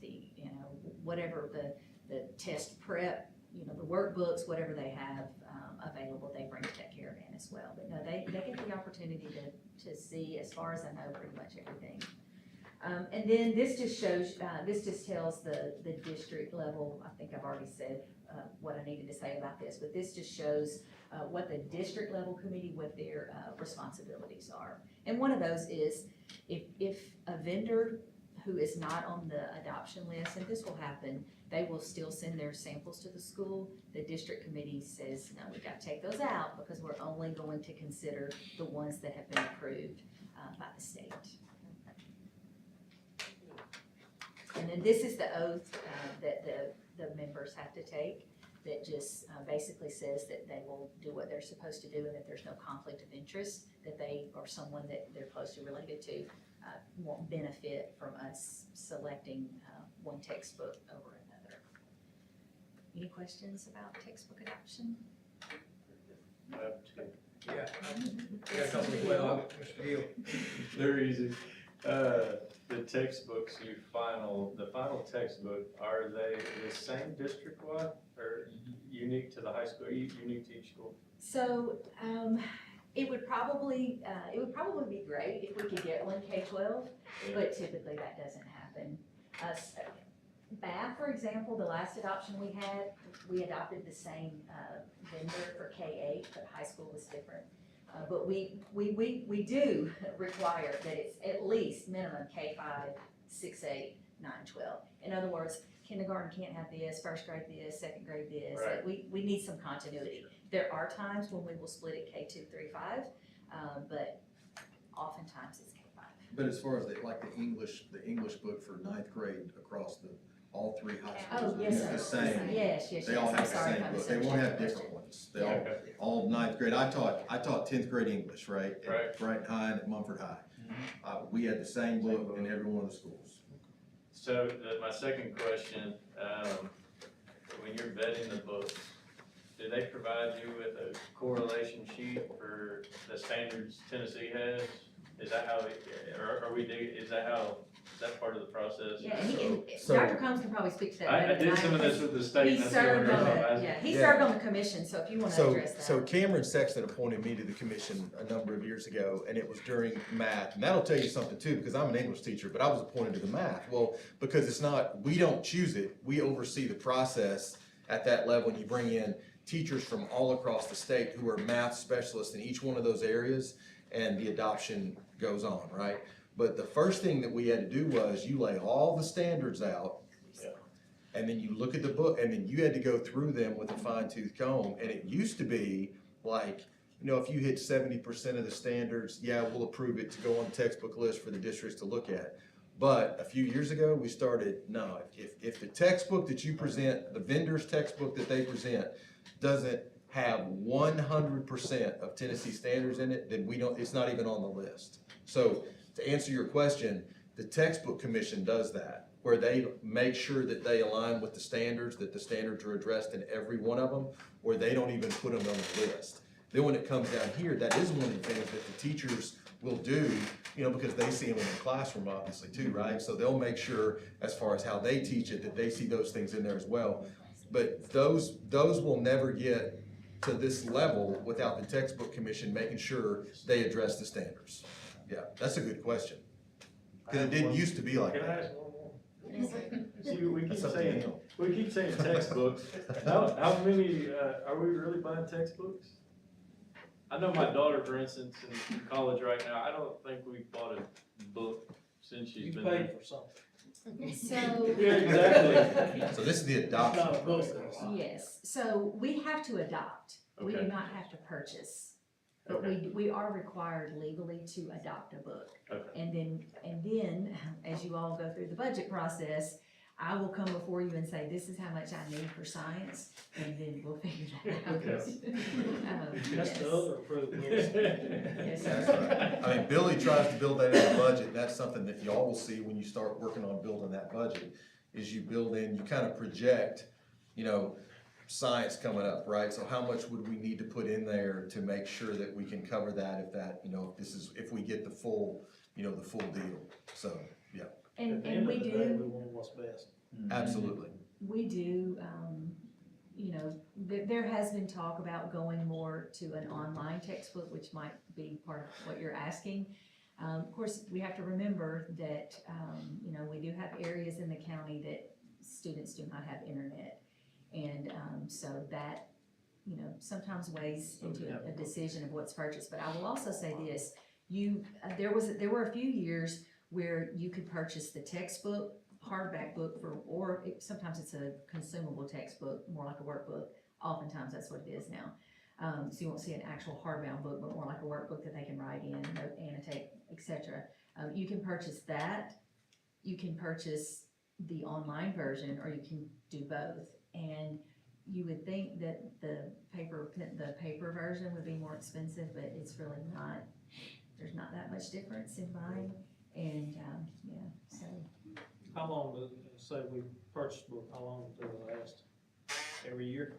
whatever the test prep, the workbooks, whatever they have available, they bring to that caravan as well. But no, they get the opportunity to see, as far as I know, pretty much everything. And then this just tells the district level. I think I've already said what I needed to say about this, but this just shows what the district level committee, what their responsibilities are. And one of those is if a vendor who is not on the adoption list, and this will happen, they will still send their samples to the school. The district committee says, no, we got to take those out because we're only going to consider the ones that have been approved by the state. And then this is the oath that the members have to take that just basically says that they will do what they're supposed to do and that there's no conflict of interest, that they or someone that they're closely related to won't benefit from us selecting one textbook over another. Any questions about textbook adoption? Yeah, got a couple as well, Mr. Gill. They're easy. The textbooks the final textbook, are they the same district-wide or unique to the high school, unique to each school? So It would probably be great if we could get one K-12, but typically that doesn't happen. Math, for example, the last adoption we had, we adopted the same vendor for K-8, but high school was different. But we do require that it's at least minimum K-5, 6-8, 9-12. In other words, kindergarten can't have this, first grade this, second grade this. Right. We need some continuity. There are times when we will split it K2 through 5, but oftentimes it's K5. But as far as the English book for ninth grade across all three high schools, Oh, yes, it's sir. the same. Yes, They all I'm have the sorry if same I book, they won't have misunderstood different ones, they Yeah. all ninth grade, I taught tenth grade English, right? Right. At Brighton High and at Mumford High. We had the same book in every one of the schools. So my second question, when you're vetting the books, do they provide you with a correlation sheet for the standards Tennessee has? Is that how, is that part of the process? Yeah, and So- Dr. Combs can probably speak to that I better than did some of because this with the state. He and that's the only served on reason I'm the, asking. yeah, he Yeah. served on the commission, so if you wanna address that. So Cameron Sexton appointed me to the commission a number of years ago, and it was during math, and that'll tell you something too, because I'm an English teacher, but I was appointed to the math. Well, because it's not, we don't choose it, we oversee the process at that level, and you bring in teachers from all across the state who are math specialists in each one of those areas, and the adoption goes on, right? But the first thing that we had to do was you lay all the standards out, Yeah. and then you look at the book, and then you had to go through them with a fine tooth comb, and it used to be like, if you hit 70% of the standards, yeah, we'll approve it to go on the textbook list for the districts to look at. But a few years ago, we started, no, if the textbook that you present, the vendor's textbook that they present, doesn't have 100% of Tennessee standards in it, then it's not even on the list. So to answer your question, the textbook commission does that, where they make sure that they align with the standards, that the standards are addressed in every one of them, or they don't even put them on the list. Then when it comes down here, that is one of the things that the teachers will do, because they see them in the classroom obviously too, right? So they'll make sure, as far as how they teach it, that they see those things in there as well. But those will never get to this level without the textbook commission making sure they address the standards. Yeah, that's a good question. Cause it didn't used to be like Can I that. ask one more? See, we keep That's up to saying, him. textbooks. How many, are we really buying textbooks? I know my daughter, for instance, in college right now, I don't think we've bought a book since she's You been paid there. for something. So. Yeah, exactly. So this is the adoption Not a book. process. Yes, so we have to adopt, we do Okay. not have to purchase, but Okay. we are required legally to adopt a book. Okay. And then, as you all go through the budget process, I will come before you and say, this is how much I need for science, and then we'll figure that out. Okay. That's Yes. the other approved list. Yes, That's sir. right. I mean, Billy tries to build that in the budget, and that's something that y'all will see when you start working on building that budget, is you build in, you kind of project, science coming up, right? So how much would we need to put in there to make sure that we can cover that if we get the full, the full deal, so, yeah, And At the end we of the day, do, we want what's best. absolutely. we do, there has been talk about going more to an online textbook, which might be part of what you're asking. Of course, we have to remember that, we do have areas in the county that students do not have internet. And, so that, sometimes weighs into a decision of what's purchased. But I will also say this, there were a few years where you could purchase the textbook, hardback book sometimes it's a consumable textbook, more like a workbook. Oftentimes that's what it is now. So you won't see an actual hardbound book, but more like a workbook that they can write in, annotate, etc. You can purchase that. You can purchase the online version, or you can do both. And you would think that the paper version would be more expensive, but it's really not. There's not that much difference in buying. And, so. How long say we purchase book, how long does it last? Every year?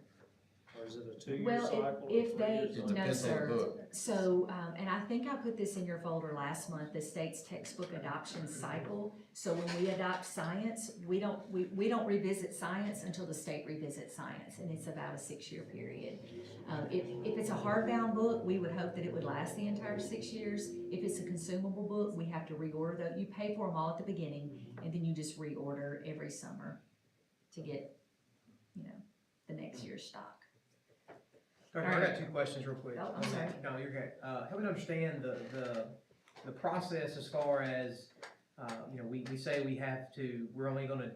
Or is it a 2-year Well, cycle? or if 3 they, years? It no, depends on the sir. book. So, and I think I put this in your folder last month, the state's textbook adoption cycle. So when we adopt science, we don't revisit science until the state revisits science, and it's about a 6-year period. If it's a hardbound book, we would hope that it would last the entire 6 years. If it's a consumable book, we have to reorder those. You pay for them all at the beginning, and then you just reorder every summer to get, the next year's stock. Dr. I got 2 questions real quick. Oh, I'm sorry. No, you're okay. Help me understand the process as far as, we say we're only gonna,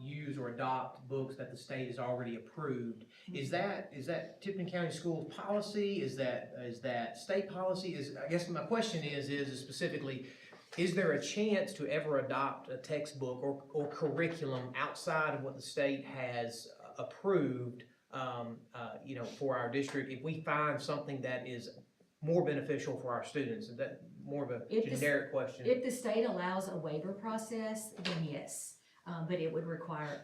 use or adopt books that the state has already approved. Is that Tipton County Schools policy? Is that state policy? I guess my question is specifically, is there a chance to ever adopt a textbook or curriculum outside of what the state has approved, for our district, if we find something that is more beneficial for our students? Is that more of a generic question? If the state allows a waiver process, then yes, but it would require,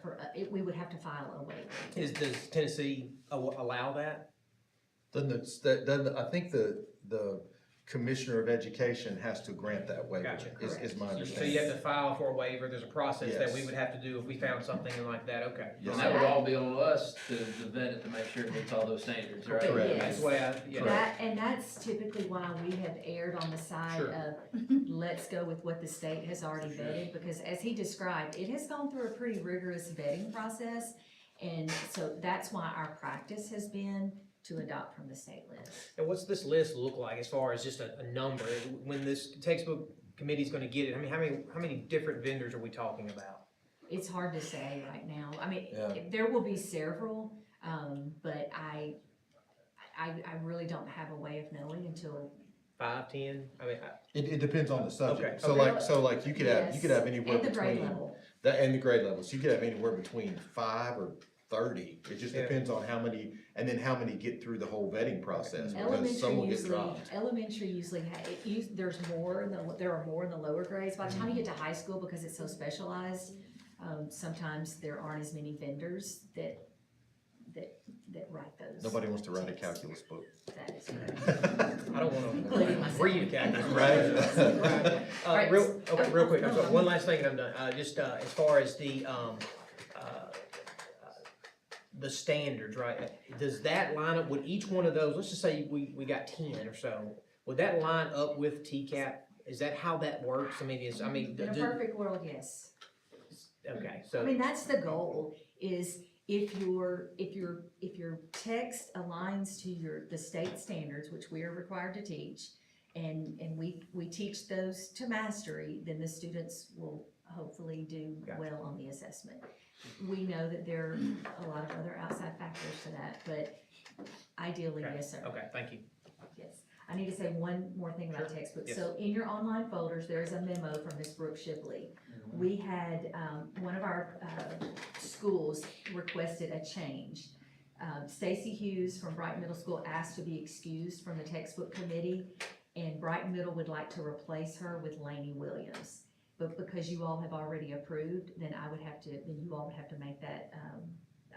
we would have to file a waiver. Does Tennessee allow that? I think the Commissioner of Education has to grant that waiver, Gotcha, is my So understanding. you have to file for a waiver, there's a process that we Yes. would have to do if we found something like that, okay. Yes, And that would all be on us to vet it to make sure it meets all those standards, right? Correct. That's the way That's typically why we have erred on the side Sure. of, let's go with what the state has already vetted, because as he described, it has gone through a pretty rigorous vetting process, and so that's why our practice has been to adopt from the state list. And what's this list look like as far as just a number? When this textbook committee's gonna get it, I mean, how many different vendors are we talking about? It's hard to say right now. I mean, Yeah. there will be several, but I really don't have a way of knowing until. 5, 10? I mean, It depends on the subject. Okay. So like you could have anywhere At the grade between, level. and the grade levels, you could have anywhere between 5 or 30. It just Yeah. depends on how many, and then how many get through the whole vetting process, because some will get dropped. Elementary usually, there are more in the lower grades. By the time you get to high school, because it's so specialized, sometimes there aren't as many vendors that write those. Nobody wants to write a calculus book. That is correct. I don't wanna Including myself. read a calculus. Right. Right. Real quick, I'm sorry, one last thing and I'm done. Just as far as the standards, right? Does that line up with each one of those? Let's just say we got 10 or so. Would that line up with TCAP? Is that how that works? In a perfect world, yes. Okay, I so, mean, that's the goal, is if your text aligns to the state standards, which we are required to teach, and we teach those to mastery, then the students will hopefully do Gotcha. well on the assessment. We know that there are a lot of other outside factors to that, but ideally, Okay. yes, sir. okay, thank you. Yes. I need to say one more thing about Sure. textbooks. Yes. So in your online folders, there's a memo from Ms. Brooke Shipley. We had, one of our schools requested a change. Stacy Hughes from Brighton Middle School asked to be excused from the textbook committee, and Brighton Middle would like to replace her with Lainey Williams. But because you all have already approved, then you all would have to make that,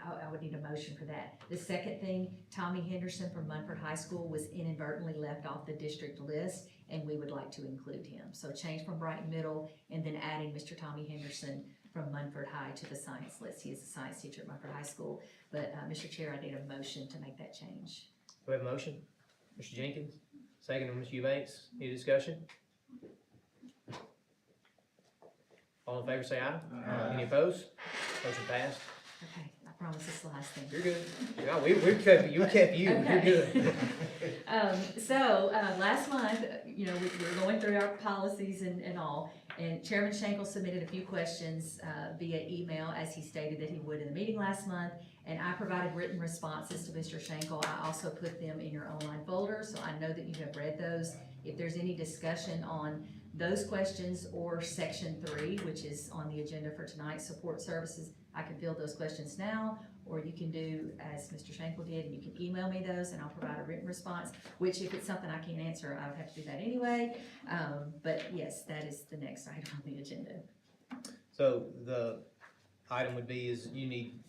I would need a motion for that. The second thing, Tommy Henderson from Munford High School was inadvertently left off the district list, and we would like to include him. So change from Brighton Middle, and then adding Mr. Tommy Henderson from Munford High to the science list. He is a science teacher at Munford High School. But, Mr. Chair, I need a motion to make that change. Do we have a motion? Mr. Jenkins, second from Ms. Eubanks. Any discussion? All in favor say aye. Any opposed? Motion passed. Okay, I promise this is the last thing. You're good. No, we kept you. Okay. You're good. Last month, we were going through our policies and all, and Chairman Schenkel submitted a few questions via email, as he stated that he would in the meeting last month, and I provided written responses to Mr. Schenkel. I also put them in your online folder, so I know that you have read those. If there's any discussion on those questions or section 3, which is on the agenda for tonight, support services, I can field those questions now, or you can do as Mr. Schenkel did, and you can email me those, and I'll provide a written response, which if it's something I can't answer, I would have to do that anyway. But yes, that is the next item on the agenda. So the item would be is you need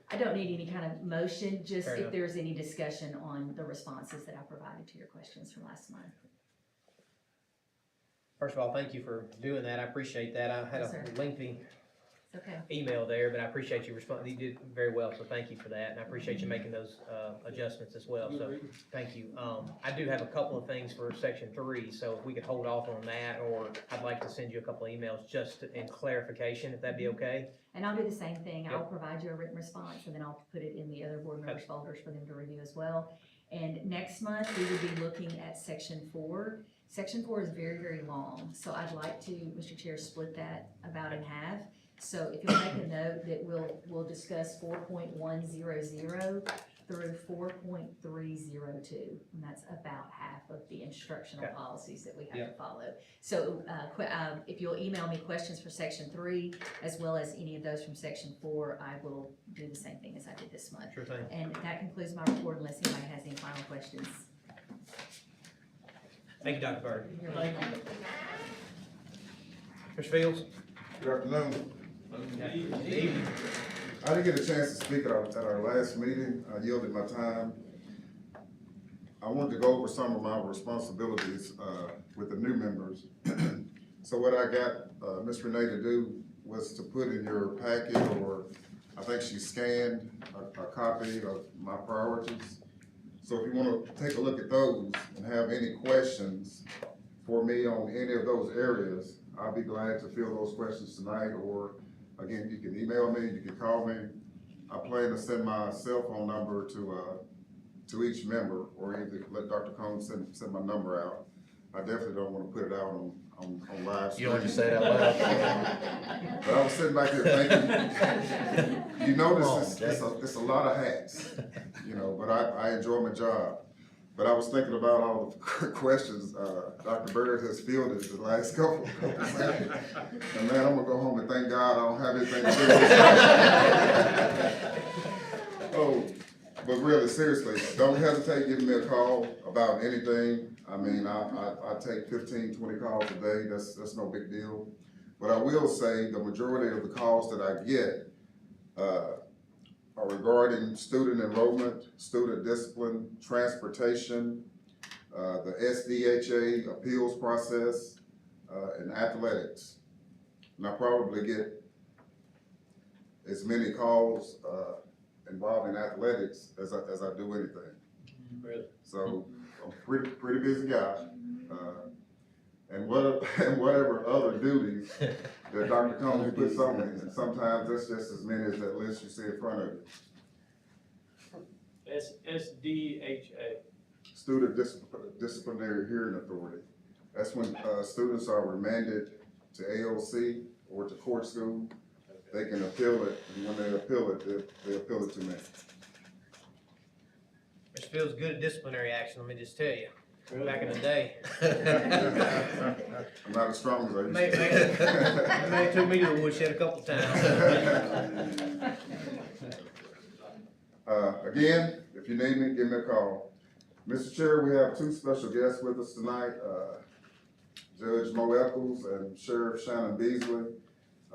I don't need any kind of motion, just Fair if enough. there's any discussion on the responses that I provided to your questions from last month. First of all, thank you for doing that. I appreciate that. I had Yes, sir. a lengthy It's okay. email there, but I appreciate you responding. You did very well, so thank you for that. And I appreciate you making those, adjustments as well, so thank you. I do have a couple of things for section 3, so if we could hold off on that, or I'd like to send you a couple of emails just in clarification, if that'd be okay. And I'll do the same thing. I'll Yep. provide you a written response, and then I'll put it in the other board members' folders for them to review as well. And next month, we will be looking at section 4. Section 4 is very, very long, so I'd like to, Mr. Chair, split that about in half. So if you'll make a note that we'll discuss 4.100 through 4.302, and that's about half of the instructional Okay. policies that we have Yeah. to follow. So, if you'll email me questions for section 3, as well as any of those from section 4, I will do the same thing as I did this month. Sure thing. And that concludes my report unless anybody has any final questions. Thank you, Dr. Bird. You're welcome. Mr. Fields? Good afternoon. Good evening. I didn't get a chance to speak at our last meeting. I yielded my time. I wanted to go over some of my responsibilities with the new members. So what I got Ms. Renee to do was to put in your packet, or I think she scanned a copy of my priorities. So if you want to take a look at those and have any questions for me on any of those areas, I'll be glad to field those questions tonight, or again, you can email me, you can call me. I plan to send my cell phone number to each member, or either let Dr. Combs send my number out. I definitely don't want to put it out on live stream. You don't have to say it out loud. But I was sitting back here thinking, you notice it's a lot of hats, you know, but I enjoy my job. But I was thinking about all the questions Dr. Bird has fielded the last couple of sessions. And man, I'm gonna go home and thank God I don't have anything to do. Oh, but really, seriously, don't hesitate giving me a call about anything. I mean, I take 15, 20 calls a day. That's no big deal. But I will say the majority of the calls that I get are regarding student enrollment, student discipline, transportation, the SDHA appeals process, and athletics. And I probably get as many calls involving athletics as I do anything. Really? So I'm a pretty busy guy. And whatever other duties that Dr. Combs puts on me, and sometimes that's just as many as that list you see in front of you. SDHA. Student Disciplinary Hearing Authority. That's when students are remanded to AOC or to court school. They can appeal it, and when they appeal it, they appeal it to me. Mr. Fields, good at disciplinary action, let me just tell you. Back in the day. I'm not as strong as I used May to. took me to the woodshed a couple times. Again, if you need me, give me a call. Mr. Chair, we have two special guests with us tonight, Judge Mo Eccles and Sheriff Shannon Beasley.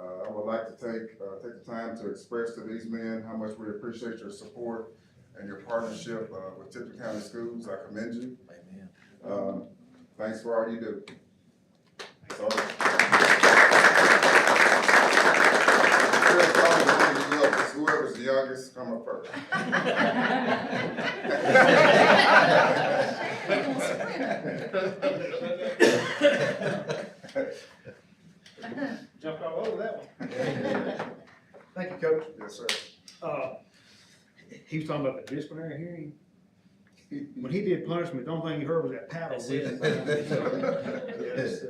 I would like to take the time to express to these men how much we appreciate your support and your partnership with Tipton County Schools. I commend you. Amen. Thanks for all you do. So, whoever's the youngest, come up first. Jumped all over that one. Thank you, Coach. Yes, sir. He was talking about the disciplinary hearing. When he did punishment, the only thing you heard was that paddle. That's it. Yes,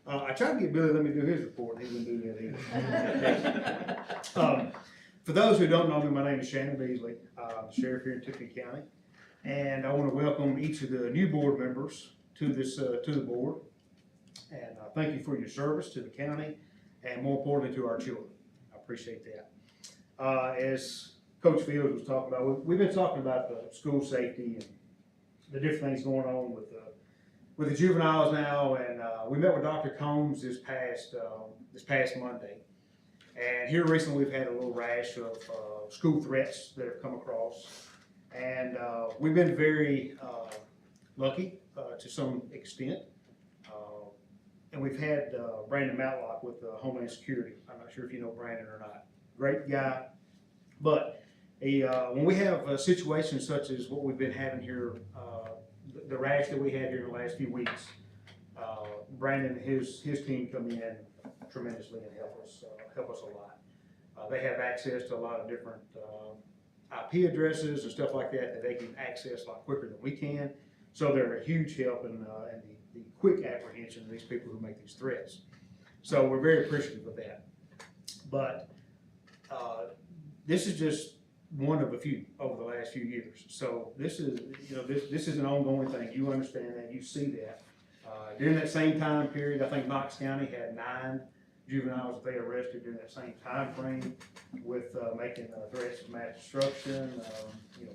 I tried to get Billy to let me do his report, and he wouldn't do that either. For those who don't know me, my name is Shannon Beasley, sheriff here in Tipton County. And I want to welcome each of the new board members to this, to the board. And thank you for your service to the county, and more importantly, to our children. I appreciate that. As Coach Fields was talking about, we've been talking about the school safety and the different things going on with the juveniles now, and we met with Dr. Combs this past Monday. And here recently, we've had a little rash of school threats that have come across. And we've been very lucky to some extent. And we've had Brandon Matlock with Homeland Security. I'm not sure if you know Brandon or not. Great guy. But when we have situations such as what we've been having here, the rash that we had here in the last few weeks, Brandon and his team come in tremendously and help us a lot. They have access to a lot of different IP addresses and stuff like that they can access a lot quicker than we can. So they're a huge help in the quick apprehension of these people who make these threats. So we're very appreciative of that. But this is just one of a few over the last few years. So this is, this is an ongoing thing. You understand that, you see that. During that same time period, I think Knox County had 9 juveniles that they arrested during that same time frame with making threats of mass destruction,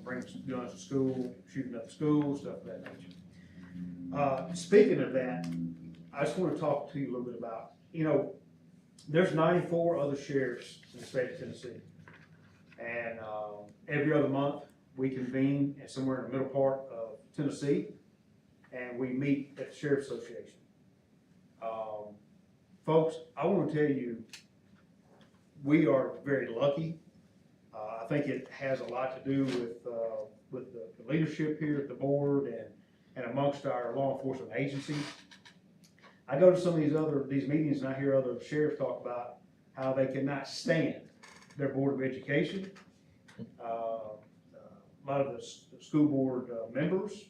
bringing guns to school, shooting up schools, stuff of that nature. Speaking of that, I just want to talk to you a little bit about, there's 94 other sheriffs in the state of Tennessee. And every other month, we convene somewhere in the middle part of Tennessee, and we meet at the Sheriff's Association. Folks, I want to tell you, we are very lucky. I think it has a lot to do with the leadership here at the board and amongst our law enforcement agencies. I go to some of these meetings and I hear other sheriffs talk about how they cannot stand their Board of Education, a lot of the school board members,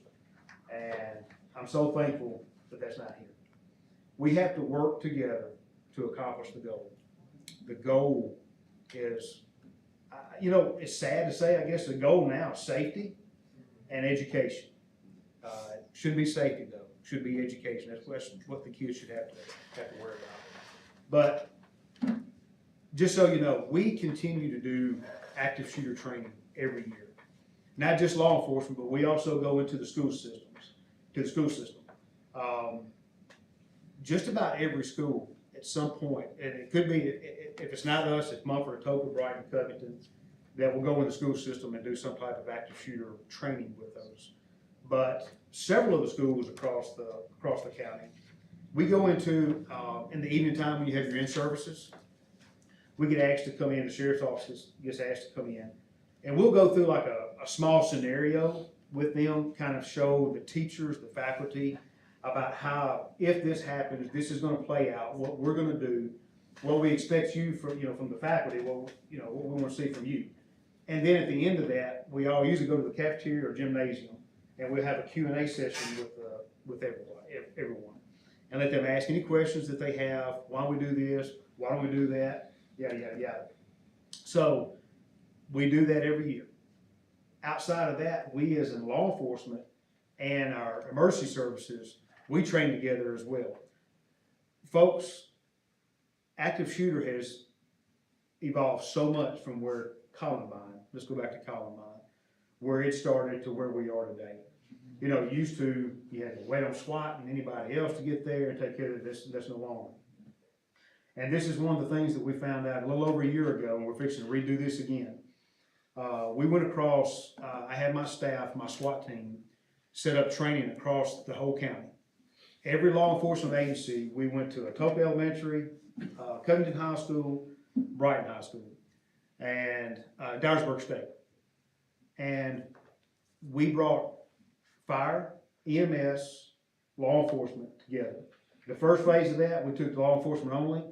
and I'm so thankful that that's not here. We have to work together to accomplish the goal. The goal is, it's sad to say, I guess the goal now is safety and education. It shouldn't be safety though, it should be education. That's what the kids should have to worry about. But just so you know, we continue to do active shooter training every year. Not just law enforcement, but we also go into the school system. Just about every school at some point, and it could be, if it's not us, it's Mumford, Atoka, Brighton, Covington, that will go in the school system and do some type of active shooter training with those. But several of the schools across the county, we go into, in the evening time when you have your in-services, we get asked to come in, the sheriff's office gets asked to come in, and we'll go through like a small scenario with them, kind of show the teachers, the faculty, about how, if this happens, this is gonna play out, what we're gonna do, what we expect you from the faculty, what we wanna see from you. And then at the end of that, we all usually go to the cafeteria or gymnasium, and we'll have a Q&A session with everyone. And let them ask any questions that they have, why don't we do this, why don't we do that, yada, yada, yada. So, we do that every year. Outside of that, we as in law enforcement and our emergency services, we train together as well. Folks, active shooter has evolved so much from where Columbine, let's go back to Columbine, where it started to where we are today. Used to, you had to wait on SWAT and anybody else to get there and take care of this, that's no longer. And this is one of the things that we found out a little over a year ago, and we're fixing to redo this again. We went across, I had my staff, my SWAT team, set up training across the whole county. Every law enforcement agency, we went to Atoka Elementary, Covington High School, Brighton High School, and Dyersburg State. And we brought fire, EMS, law enforcement together. The first phase of that, we took the law enforcement only.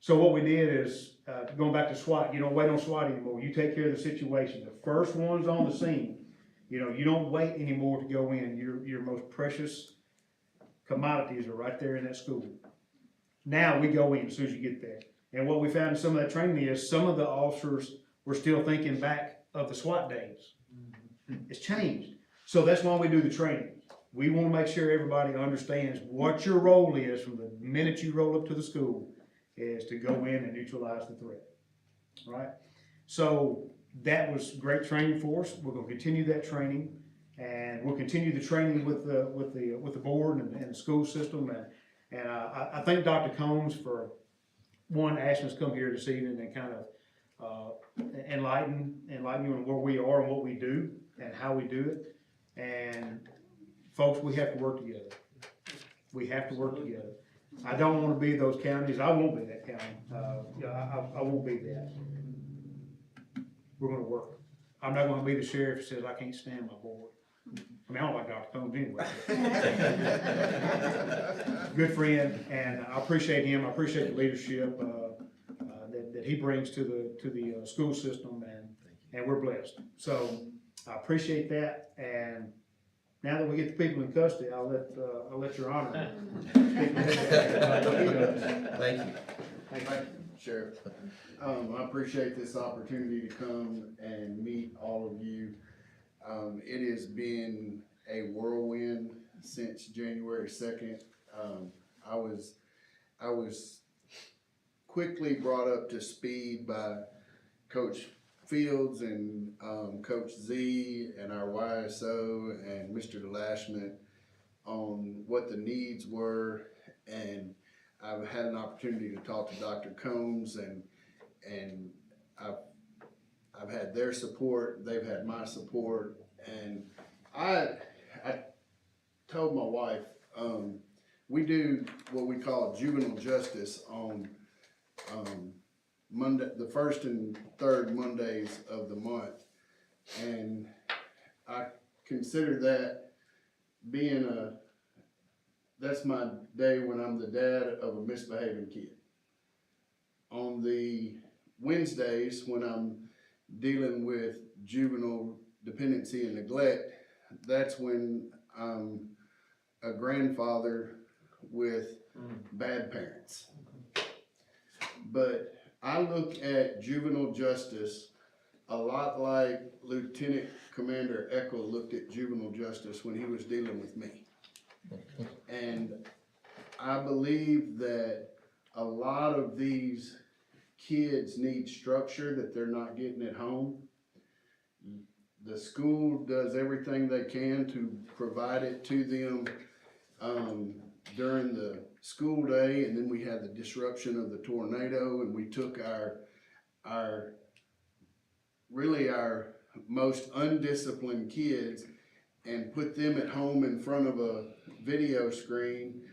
So what we did is, going back to SWAT, you don't wait on SWAT anymore. You take care of the situation. The first one's on the scene. You don't wait anymore to go in. Your most precious commodities are right there in that school. Now we go in as soon as you get there. And what we found in some of that training is some of the officers were still thinking back of the SWAT days. It's changed. So that's why we do the training. We want to make sure everybody understands what your role is from the minute you roll up to the school is to go in and neutralize the threat, right? So that was great training for us. We're going to continue that training, and we'll continue the training with the board and the school system. And I thank Dr. Combs for one, asking us to come here this evening and kind of, enlighten you on where we are and what we do and how we do it. And folks, we have to work together. We have to work together. I don't wanna be those counties, I won't be that county, I won't be that. We're gonna work. I'm not gonna be the sheriff that says I can't stand my board. I mean, I don't like Dr. Combs anyway. Good friend, and I appreciate him, I appreciate the leadership, that he brings to the school system, and we're blessed. So, I appreciate that, and now that we get the people in custody, I'll let your honor. Thank you. Thank you. Sheriff, I appreciate this opportunity to come and meet all of you. It has been a whirlwind since January 2nd. I was quickly brought up to speed by Coach Fields and Coach Z and our YSO and Mr. DeLashman on what the needs were, and I've had an opportunity to talk to Dr. Combs, and I've had their support, they've had my support, and I told my wife, we do what we call juvenile justice on Monday, the first and third Mondays of the month, and I consider that being that's my day when I'm the dad of a misbehaving kid. On the Wednesdays, when I'm dealing with juvenile dependency and neglect, that's when I'm a grandfather with bad parents. But I look at juvenile justice a lot like Lieutenant Commander Echo looked at juvenile justice when he was dealing with me. And I believe that a lot of these kids need structure that they're not getting at home. The school does everything they can to provide it to them during the school day, and then we had the disruption of the tornado, and we took our most undisciplined kids and put them at home in front of a video screen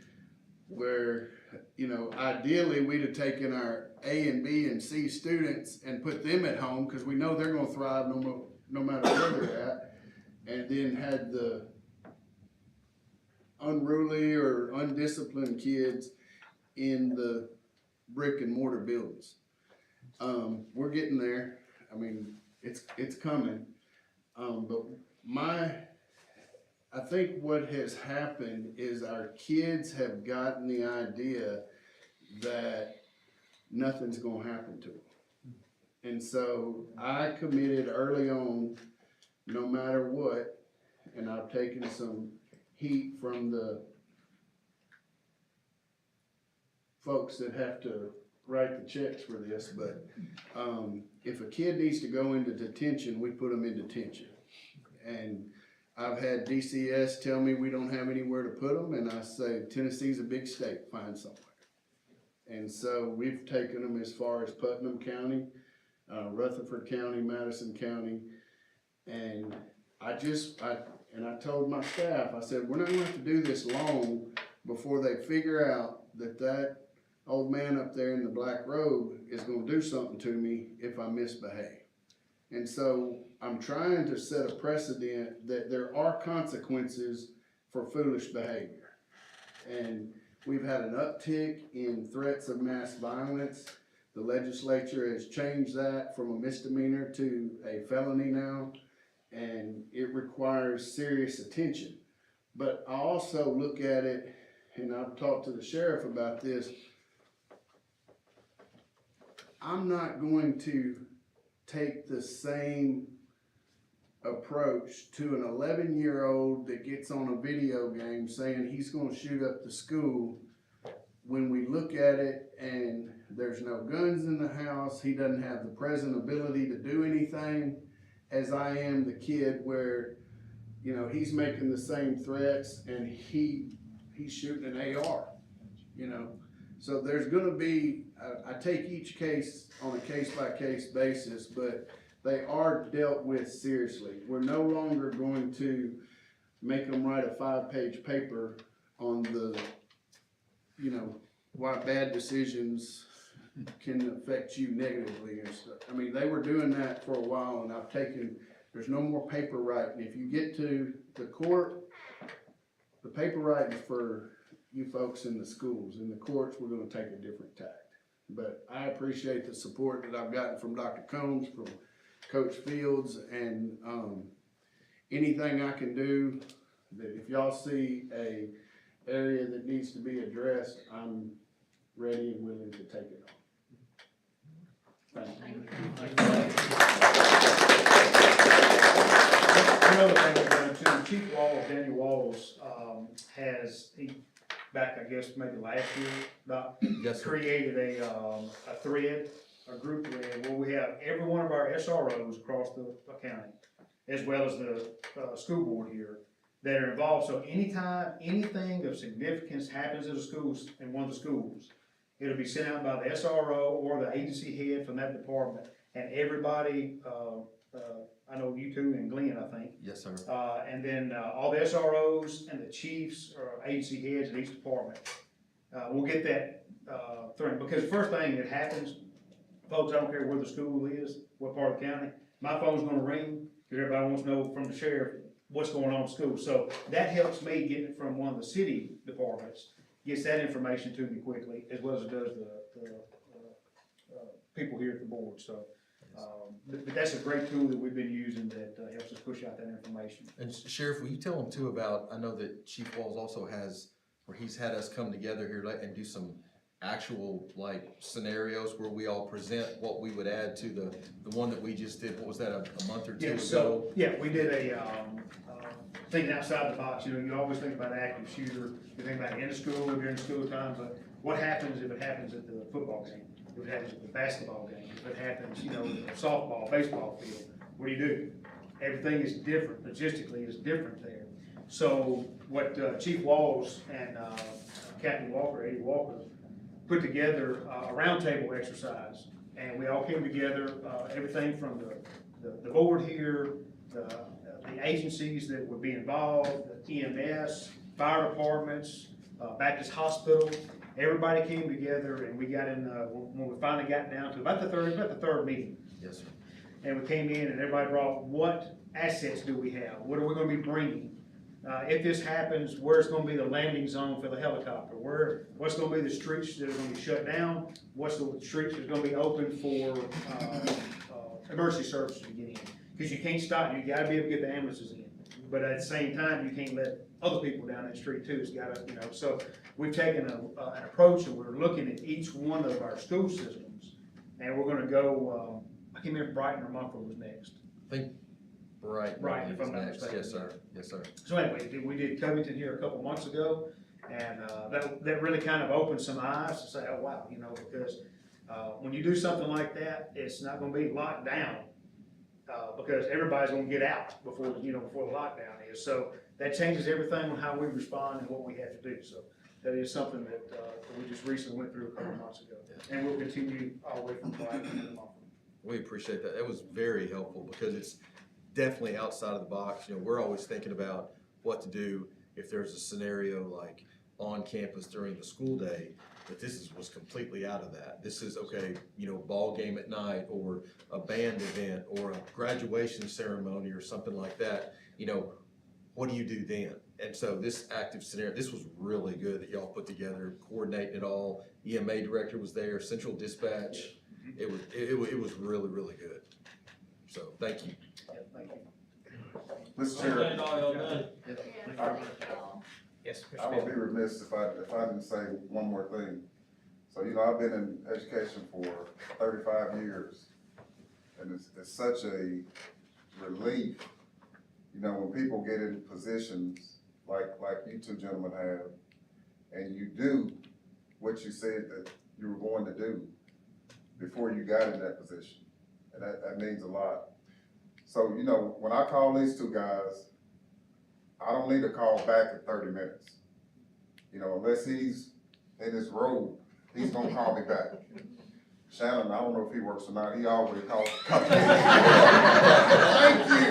where, you know, ideally we'd have taken our A and B and C students and put them at home because we know they're gonna thrive no matter where they're at, and then had the unruly or undisciplined kids in the brick and mortar buildings. We're getting there. I mean, it's coming. But I think what has happened is our kids have gotten the idea that nothing's gonna happen to them. And so I committed early on, no matter what, and I've taken some heat from the folks that have to write the checks for this, but if a kid needs to go into detention, we put them in detention. And I've had DCS tell me we don't have anywhere to put them, and I say, Tennessee's a big state, find somewhere. And so we've taken them as far as Putnam County, Rutherford County, Madison County, and I told my staff, I said, we're not gonna have to do this long before they figure out that old man up there in the black robe is gonna do something to me if I misbehave. And so I'm trying to set a precedent that there are consequences for foolish behavior. And we've had an uptick in threats of mass violence. The legislature has changed that from a misdemeanor to a felony now, and it requires serious attention. But I also look at it, and I've talked to the sheriff about this, I'm not going to take the same approach to an 11-year-old that gets on a video game saying he's gonna shoot up the school when we look at it and there's no guns in the house, he doesn't have the present ability to do anything, as I am the kid where, you know, he's making the same threats and he's shooting an AR, you know. So there's gonna be, I take each case on a case-by-case basis, but they are dealt with seriously. We're no longer going to make them write a 5-page paper on the, why bad decisions can affect you negatively and stuff. I mean, they were doing that for a while, and there's no more paper writing. If you get to the court, the paper writing is for you folks in the schools. In the courts, we're gonna take a different tact. But I appreciate the support that I've gotten from Dr. Combs, from Coach Fields, and anything I can do, that if y'all see a area that needs to be addressed, I'm ready and willing to take it on. Thank you. Another thing we've done too, Chief Walls, Daniel Walls, back, I guess, maybe last year, Yes, sir. created a thread, a group thread, where we have every one of our SROs across the county, as well as the school board here, that are involved. So anytime anything of significance happens in the schools, in one of the schools, it'll be sent out by the SRO or the agency head from that department, and everybody, I know you two and Glenn, I think. Yes, sir. And then all the SROs and the chiefs or agency heads in each department, we'll get that through. Because the first thing that happens, folks, I don't care where the school is, what part of the county, my phone's gonna ring, because everybody wants to know from the sheriff what's going on in school. So that helps me get it from one of the city departments, gets that information to me quickly, as well as it does the people here at the board. So, but that's a great tool that we've been using that helps us push out that information. And Sheriff, will you tell them too about, I know that Chief Walls also has, where he's had us come together here and do some actual scenarios where we all present what we would add to the one that we just did. What was that, a month or two ago? So, we did a thinking outside the box. You always think about an active shooter, you think about it in the school, during school time, but what happens if it happens at the football game? If it happens at the basketball game? If it happens, softball, baseball field, what do? Everything is different, logistically is different there. So what Chief Walls and Captain Walker, Eddie Walker, put together a roundtable exercise, and we all came together, everything from the board here, the agencies that would be involved, the EMS, fire departments, Baptist Hospital. Everybody came together, and we got in, when we finally got down to about the third meeting. Yes, sir. And we came in, and everybody brought, what assets do we have? What are we gonna be bringing? If this happens, where's gonna be the landing zone for the helicopter? What's gonna be the streets that are gonna be shut down? What's the streets that's gonna be open for emergency services to get in? Because you can't stop, you gotta be able to get the ambulances in. But at the same time, you can't let other people down that street too. It's gotta, so we've taken an approach, and we're looking at each one of our school systems, and we're gonna go, I can't remember if Brighton or Mumford was next. I think Brighton If I'm not mistaken. Yes, sir. Yes, sir. So anyway, we did Covington here a couple months ago, and that really kind of opened some eyes to say, oh, wow, because when you do something like that, it's not gonna be locked down, because everybody's gonna get out before the lockdown is. So that changes everything on how we respond and what we have to do. So that is something that we just recently went through a couple months ago, and we'll continue all the way from Brighton to Mumford. We appreciate that. It was very helpful because it's definitely outside of the box. We're always thinking about what to do if there's a scenario like on campus during the school day, but this was completely out of that. This is, okay, ball game at night, or a band event, or a graduation ceremony, or something like that. What do you do then? And so this active scenario, this was really good that y'all put together, coordinating it all. EMA director was there, central dispatch. It was really, really good. So thank you. Thank you. Mr. Chair, Yes, I would be remiss if I didn't say one more thing. So, I've been in education for 35 years, and it's such a relief, when people get in positions like you two gentlemen have, and you do what you said that you were going to do before you got in that position. And that means a lot. So, when I call these two guys, I don't need a call back in 30 minutes. Unless he's in his robe He's gonna call me back. Shannon, I don't know if he works or not, he always calls. Thank you,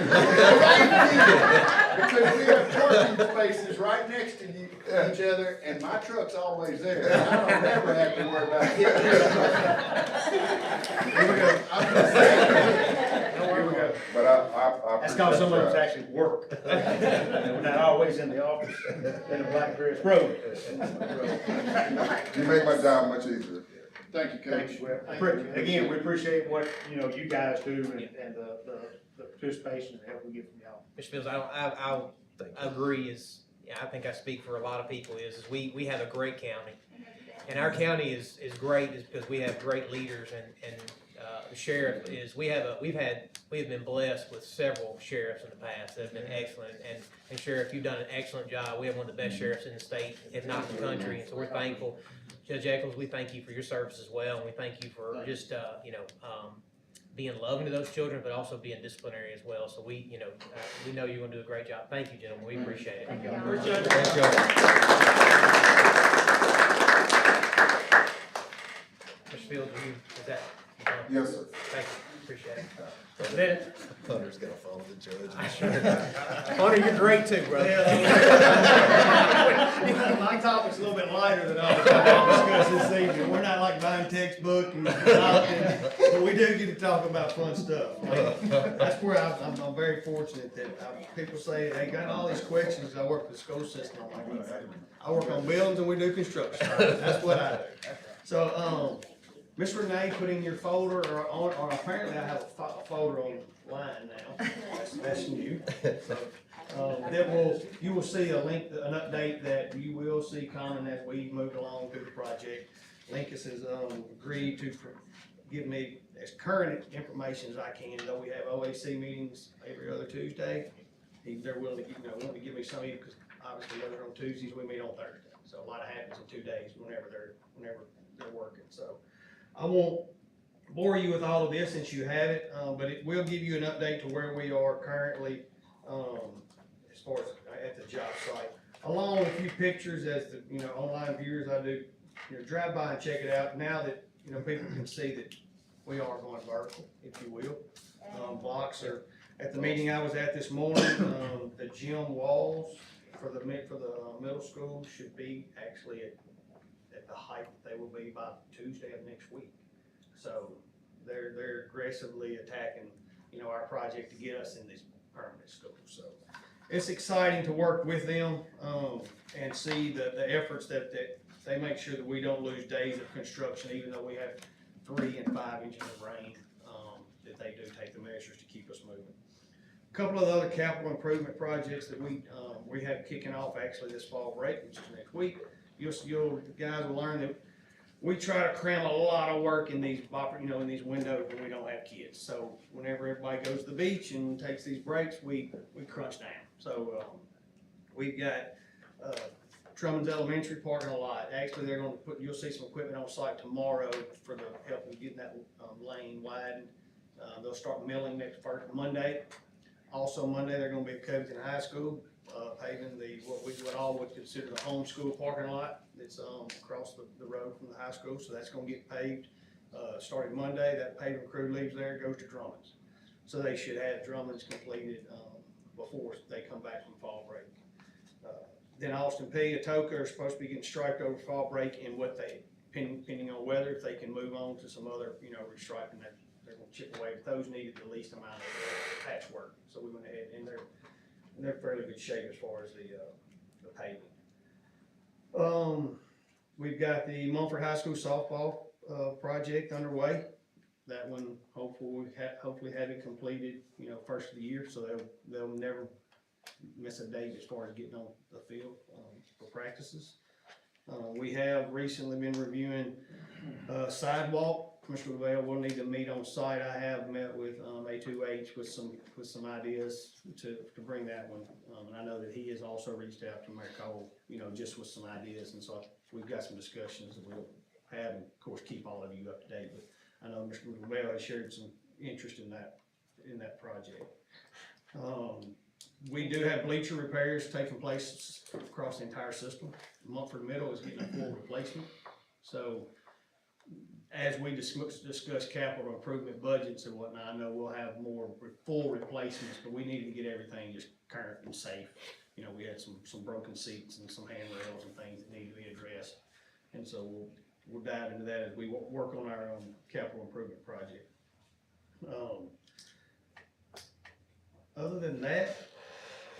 because we have parking spaces right next to each other, and my truck's always there, and I don't never have to worry about getting Here we go. Here we go. But I That's cause some of us actually work. We're not always in the office in a black dress robe. You make my job much easier. Thank you, Coach. Again, we appreciate what, you guys do and the participation and help we get from y'all. Mr. Fields, I agree I think I speak for a lot of people is we have a great county. And our county is great is because we have great leaders and the sheriff is, we have been blessed with several sheriffs in the past that have been excellent. And Sheriff, you've done an excellent job. We have one of the best sheriffs in the state, if not in the country. And so we're thankful. Judge Eccles, we thank you for your service as well. And we thank you for just, being loving to those children, but also being disciplinary as well. So we know you're gonna do a great job. Thank you, gentlemen. We appreciate it. Thank you. Appreciate it. Thank you. Mr. Fields, is that? Yes, sir. Thank you. Appreciate it. Then, Hunter's gonna follow the judge. Hunter, you're great too, brother. My topic's a little bit lighter than all the topics discussed this evening. We're not like buying textbook and but we do get to talk about fun stuff. That's where I'm very fortunate that people say, they got all these questions. I work with the school system. I'm like, I work on buildings and we do construction. That's what I do. So, Ms. Renee put in your folder, or apparently I have a folder online now. That's new. So, you will see an update that you will see coming as we move along through the project. Linkus has agreed to give me as current information as I can, though we have OAC meetings every other Tuesday. They're willing to give me some, because obviously those are on Tuesdays, we meet on Thursday. So a lot happens in 2 days whenever they're working. So I won't bore you with all of this since you have it, but it will give you an update to where we are currently as far as at the job site, along with a few pictures as the online viewers. I do drive by and check it out now that people can see that we are going vertical, if you will. Blocks are at the meeting I was at this morning. The gym walls for the middle school should be actually at the height that they will be by Tuesday of next week. So they're aggressively attacking, our project to get us in these permanent schools. So it's exciting to work with them, and see the efforts that they make sure that we don't lose days of construction, even though we have 3 and 5 inches of rain, that they do take the measures to keep us moving. A couple of other capital improvement projects that we have kicking off actually this fall break, which is next week. You guys will learn that we try to cram a lot of work in these, in these windows when we don't have kids. So whenever everybody goes to the beach and takes these breaks, we crunch down. So we've got Truman's Elementary parking a lot. Actually, they're going to you'll see some equipment on site tomorrow for the help in getting that lane widened. They'll start milling next Monday. Also Monday, they're going to be at Covington High School, paving what all would consider the home school parking lot that's across the road from the high school. So that's going to get paved starting Monday. That paving crew leaves there, goes to Drummond's. So they should have Drummond's completed before they come back from fall break. Then Austin P, Atoka are supposed to be getting striped over fall break, and depending on weather, if they can move on to some other restriping, that they're going to chip away. But those needed the least amount of patchwork. So we went ahead, and they're fairly good shape as far as the paving. We've got the Mumford High School softball project underway. That one hopefully have it completed, first of the year, so they'll never miss a date as far as getting on the field for practices. We have recently been reviewing sidewalk. Mr. Lavelle will need to meet on site. I have met with A2H with some ideas to bring that one, and I know that he has also reached out to Mayor Cole, just with some ideas, and so we've got some discussions that we'll have, and of course keep all of you up to date. But I know Mr. Lavelle has shared some interest in that project. We do have bleacher repairs taking place across the entire system. Mumford Middle is getting a full replacement. So as we discuss capital improvement budgets and whatnot, I know we'll have more full replacements, but we need to get everything just current and safe. You know, we had some broken seats and some handrails and things that need to be addressed. And so we'll dive into that as we work on our capital improvement project. Other than that,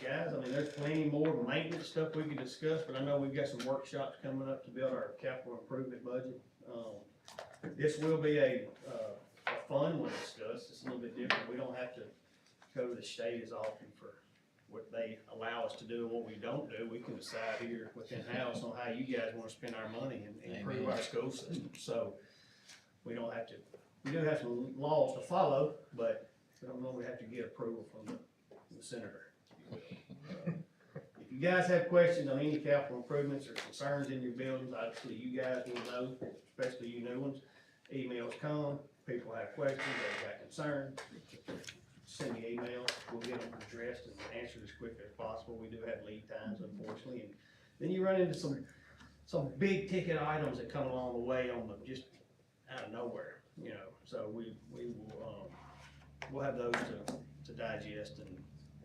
guys, I mean, there's plenty more maintenance stuff we can discuss, but I know we've got some workshops coming up to build our capital improvement budget. This will be a fun one to discuss. It's a little bit different. We don't have to go to the state as often for what they allow us to do and what we don't do. We can decide here within house on how you guys wanna spend our money and improve our school system. So we don't have to, we do have some laws to follow, but we don't normally have to get approval from the senator. If you guys have questions on any capital improvements or concerns in your buildings, obviously you guys will know, especially you new ones. Emails come, people have questions, they've got concerns, send me emails, we'll get them addressed and answered as quickly as possible. We do have lead times, unfortunately, and then you run into some big ticket items that come along the way on the, just out of nowhere, you know, so we will, we'll have those to digest and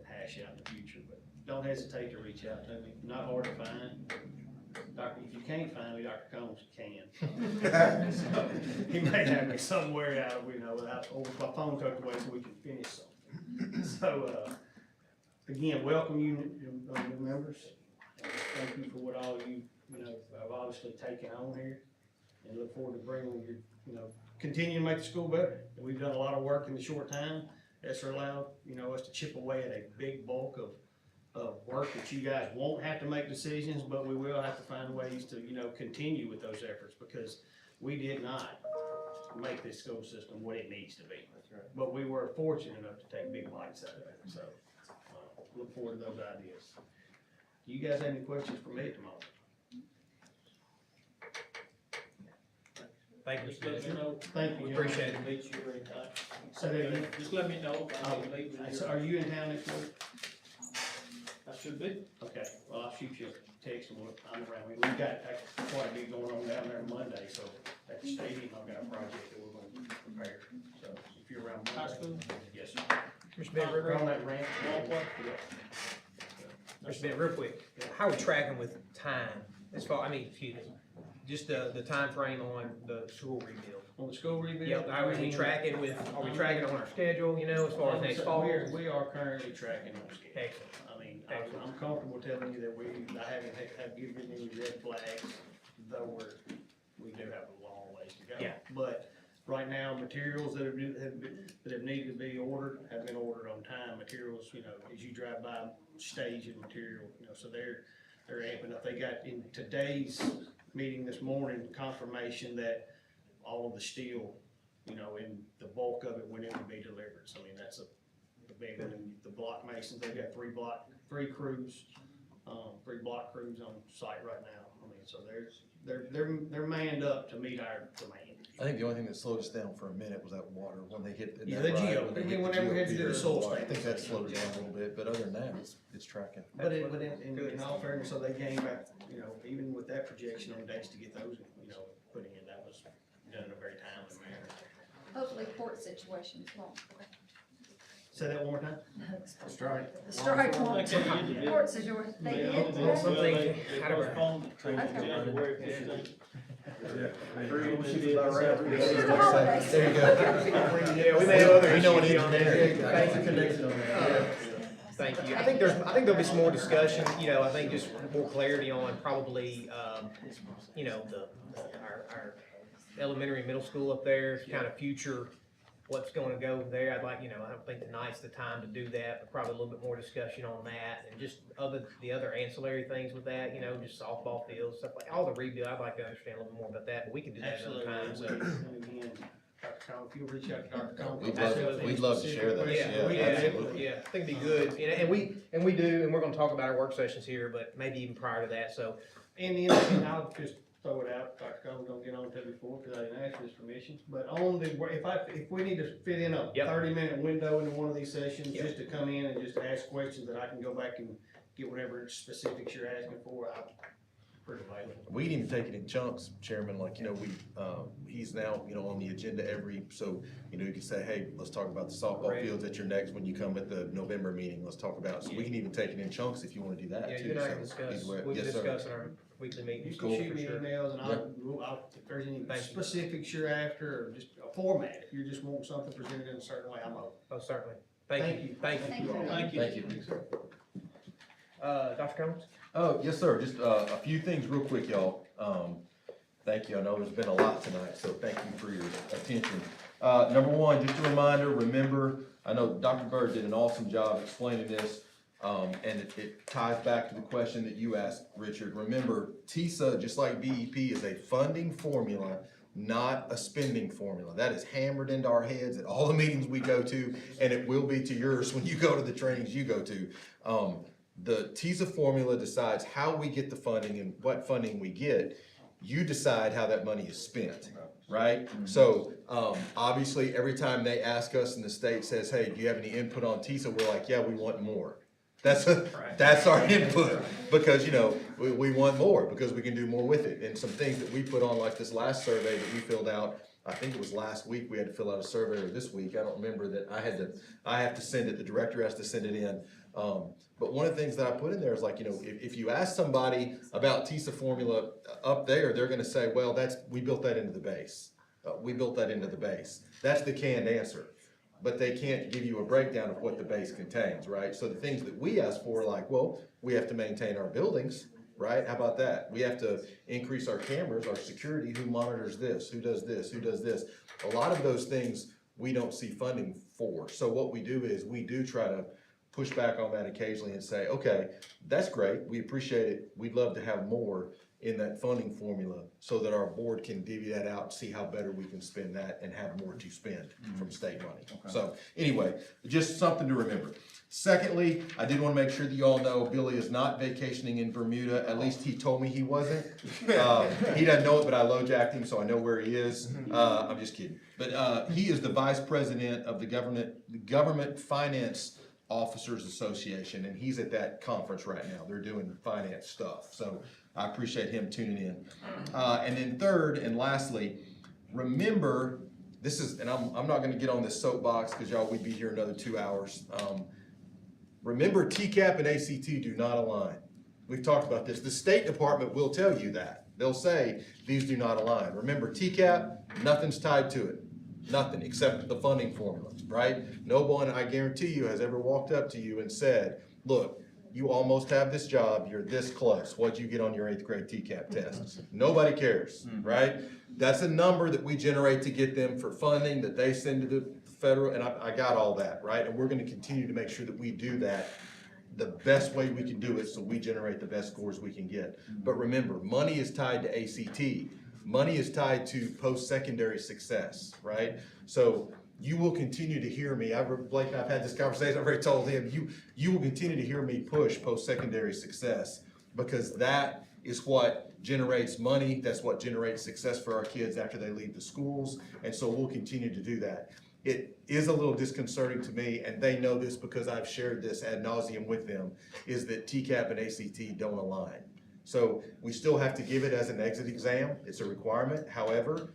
hash out in the future, but don't hesitate to reach out to me. Not hard to find. Doctor, if you can't find me, Dr. Combs can. So, he may have me somewhere out, you know, without, or with my phone tucked away so we can finish something. So, again, welcome you new members. Thank you for what all you know, have obviously taken on here, and look forward to bringing you, you know, continue to make the school better. We've done a lot of work in the short time. That's allowed, you know, us to chip away at a big bulk of work that you guys won't have to make decisions, but we will have to find ways to, you know, continue with those efforts, because we did not make this school system what it needs to be. That's right. But we were fortunate enough to take big bites out of it, so look forward to those ideas. Do you guys have any questions for me at the moment? Thank you, Just let me know. Thank you. We appreciate it. Meet you anytime. Say that again. Just let me know if I need to leave. So are you in town next week? I should be. Okay, well, I'll shoot you a text and I'm around. We've got quite a bit going on down there Monday, so at the stadium, I've got a project that we're gonna prepare. So if you're around Monday. High school? Yes, sir. Mr. Bennett, We're on that ramp. Mr. Bennett, real quick, how are we tracking with time? As far, I mean, excuse me, just the time frame on the school rebuild? On the school rebuild? Yep, how are we tracking with, are we tracking on our schedule, you know, as far as next fall? We are currently tracking on schedule. Excellent. I mean, I'm comfortable telling you that I haven't had given any red flags, though we do have a long ways to go. Yeah. But right now, materials that have needed to be ordered have been ordered on time. Materials, you know, as you drive by, stage and material, you know, so they're amping up. They got in today's meeting this morning confirmation that all of the steel, you know, and the bulk of it went in to be delivered. So I mean, that's the big one. And the block masons, they've got three block crews on site right now. I mean, so they're manned up to meet our demand. I think the only thing that slowed us down for a minute was that water, when they hit. Yeah, the geo, whenever we had to do the soil I state. think that slowed down a little bit, but other than that, it's tracking. But in all fairness, so they gained back, you know, even with that projection on dates to get those, you know, put in, that was done in a very timely manner. Hopefully court situations won't. Say that one more time? The strike won't. Court situation, they did. Well, some things They out of our- postponed it to January 15th. It's the holidays. There you go. Yeah, we may have other We know an issues on that. engineer. Thanks for connecting on that. Thank you. I think there'll be some more discussion, you know, I think just more clarity on probably, you know, our elementary and middle school up there, kind of future, what's gonna go there. I'd like, you know, I don't think tonight's the time to do that, but probably a little bit more discussion on that and just the other ancillary things with that, you know, just softball fields, stuff like, all the rebuild, I'd like to understand a little more about that, but we can do that another time, so. And again, Dr. Collins, if you'll reach out to Dr. Collins. We'd love to share that. Yeah, I think it'd be good, and we do, and we're gonna talk about our work sessions here, but maybe even prior to that, so. And I'll just throw it out, Dr. Collins, don't get on to it before, because I didn't ask for his permission, but on the, if we need to fit in a Yep. 30-minute window into one of these sessions, Yep. just to come in and just ask questions that I can go back and get whatever specifics you're asking for, pretty amazing. We can even take it in chunks, Chairman, like, he's now, on the agenda so, you can say, hey, let's talk about the softball Great. fields at your next, when you come at the November meeting, let's talk about, so we can even take it in chunks if you wanna do that Yeah, too. you and I So can discuss, either way- we can yes, sir. discuss in our weekly You meetings. can shoot me emails and I'll, if there's any Thank you. specifics you're after, or just a format, if you just want something presented in a certain way, I'm open. Oh, certainly. Thank you. Thank you. Thank you. Thank you. Dr. Combs? Oh, yes, sir. Just a few things real quick, y'all. Thank you. I know there's been a lot tonight, so thank you for your attention. Number one, just a reminder, remember, I know Dr. Bird did an awesome job explaining this, and it ties back to the question that you asked, Richard. Remember, TISA, just like BEP, is a funding formula, not a spending formula. That is hammered into our heads at all the meetings we go to, and it will be to yours when you go to the trainings you go to. The TISA formula decides how we get the funding and what funding we get. You decide how that money is spent, right? So, obviously, every time they ask us and the state says, hey, do you have any input on TISA? We're like, yeah, we want more. That's our input, because, we want more, because we can do more with it. And some things that we put on, like this last survey that we filled out, I think it was last week, we had to fill out a survey, or this week, I don't remember that I have to send it, the director has to send it in. But one of the things that I put in there is like, if you ask somebody about TISA formula up there, they're gonna say, well, we built that into the base. We built that into the base. That's the canned answer. But they can't give you a breakdown of what the base contains, right? So the things that we ask for are like, well, we have to maintain our buildings, right? How about that? We have to increase our cameras, our security, who monitors this, who does this, who does this. A lot of those things we don't see funding for. So what we do is we do try to push back on that occasionally and say, okay, that's great, we appreciate it, we'd love to have more in that funding formula so that our board can divvy that out and see how better we can spend that and have more to spend from state money. Okay. So anyway, just something to remember. Secondly, I did want to make sure that you all know Billy is not vacationing in Bermuda. At least he told me he wasn't. He doesn't know it, but I low-jacked him, so I know where he is. I'm just kidding. But he is the vice president of the Government Finance Officers Association, and he's at that conference right now. They're doing finance stuff, so I appreciate him tuning in. And then third and lastly, remember, this is, and I'm not gonna get on this soapbox because y'all, we'd be here another 2 hours. Remember, TCAP and ACT do not align. We've talked about this. The State Department will tell you that. They'll say these do not align. Remember, TCAP, nothing's tied to it. Nothing except the funding formula, right? No one, I guarantee you, has ever walked up to you and said, look, you almost have this job, you're this close. What'd you get on your 8th grade TCAP test? Nobody cares, right? That's a number that we generate to get them for funding that they send to the federal, and I got all that, right? And we're gonna continue to make sure that we do that the best way we can do it so we generate the best scores we can get. But remember, money is tied to ACT. Money is tied to post-secondary success, right? So you will continue to hear me, Blake and I've had this conversation, I've already told him, you will continue to hear me push post-secondary success, because that is what generates money, that's what generates success for our kids after they leave the schools, and so we'll continue to do that. It is a little disconcerting to me, and they know this because I've shared this ad nauseum with them, is that TCAP and ACT don't align. So we still have to give it as an exit exam, it's a requirement, however,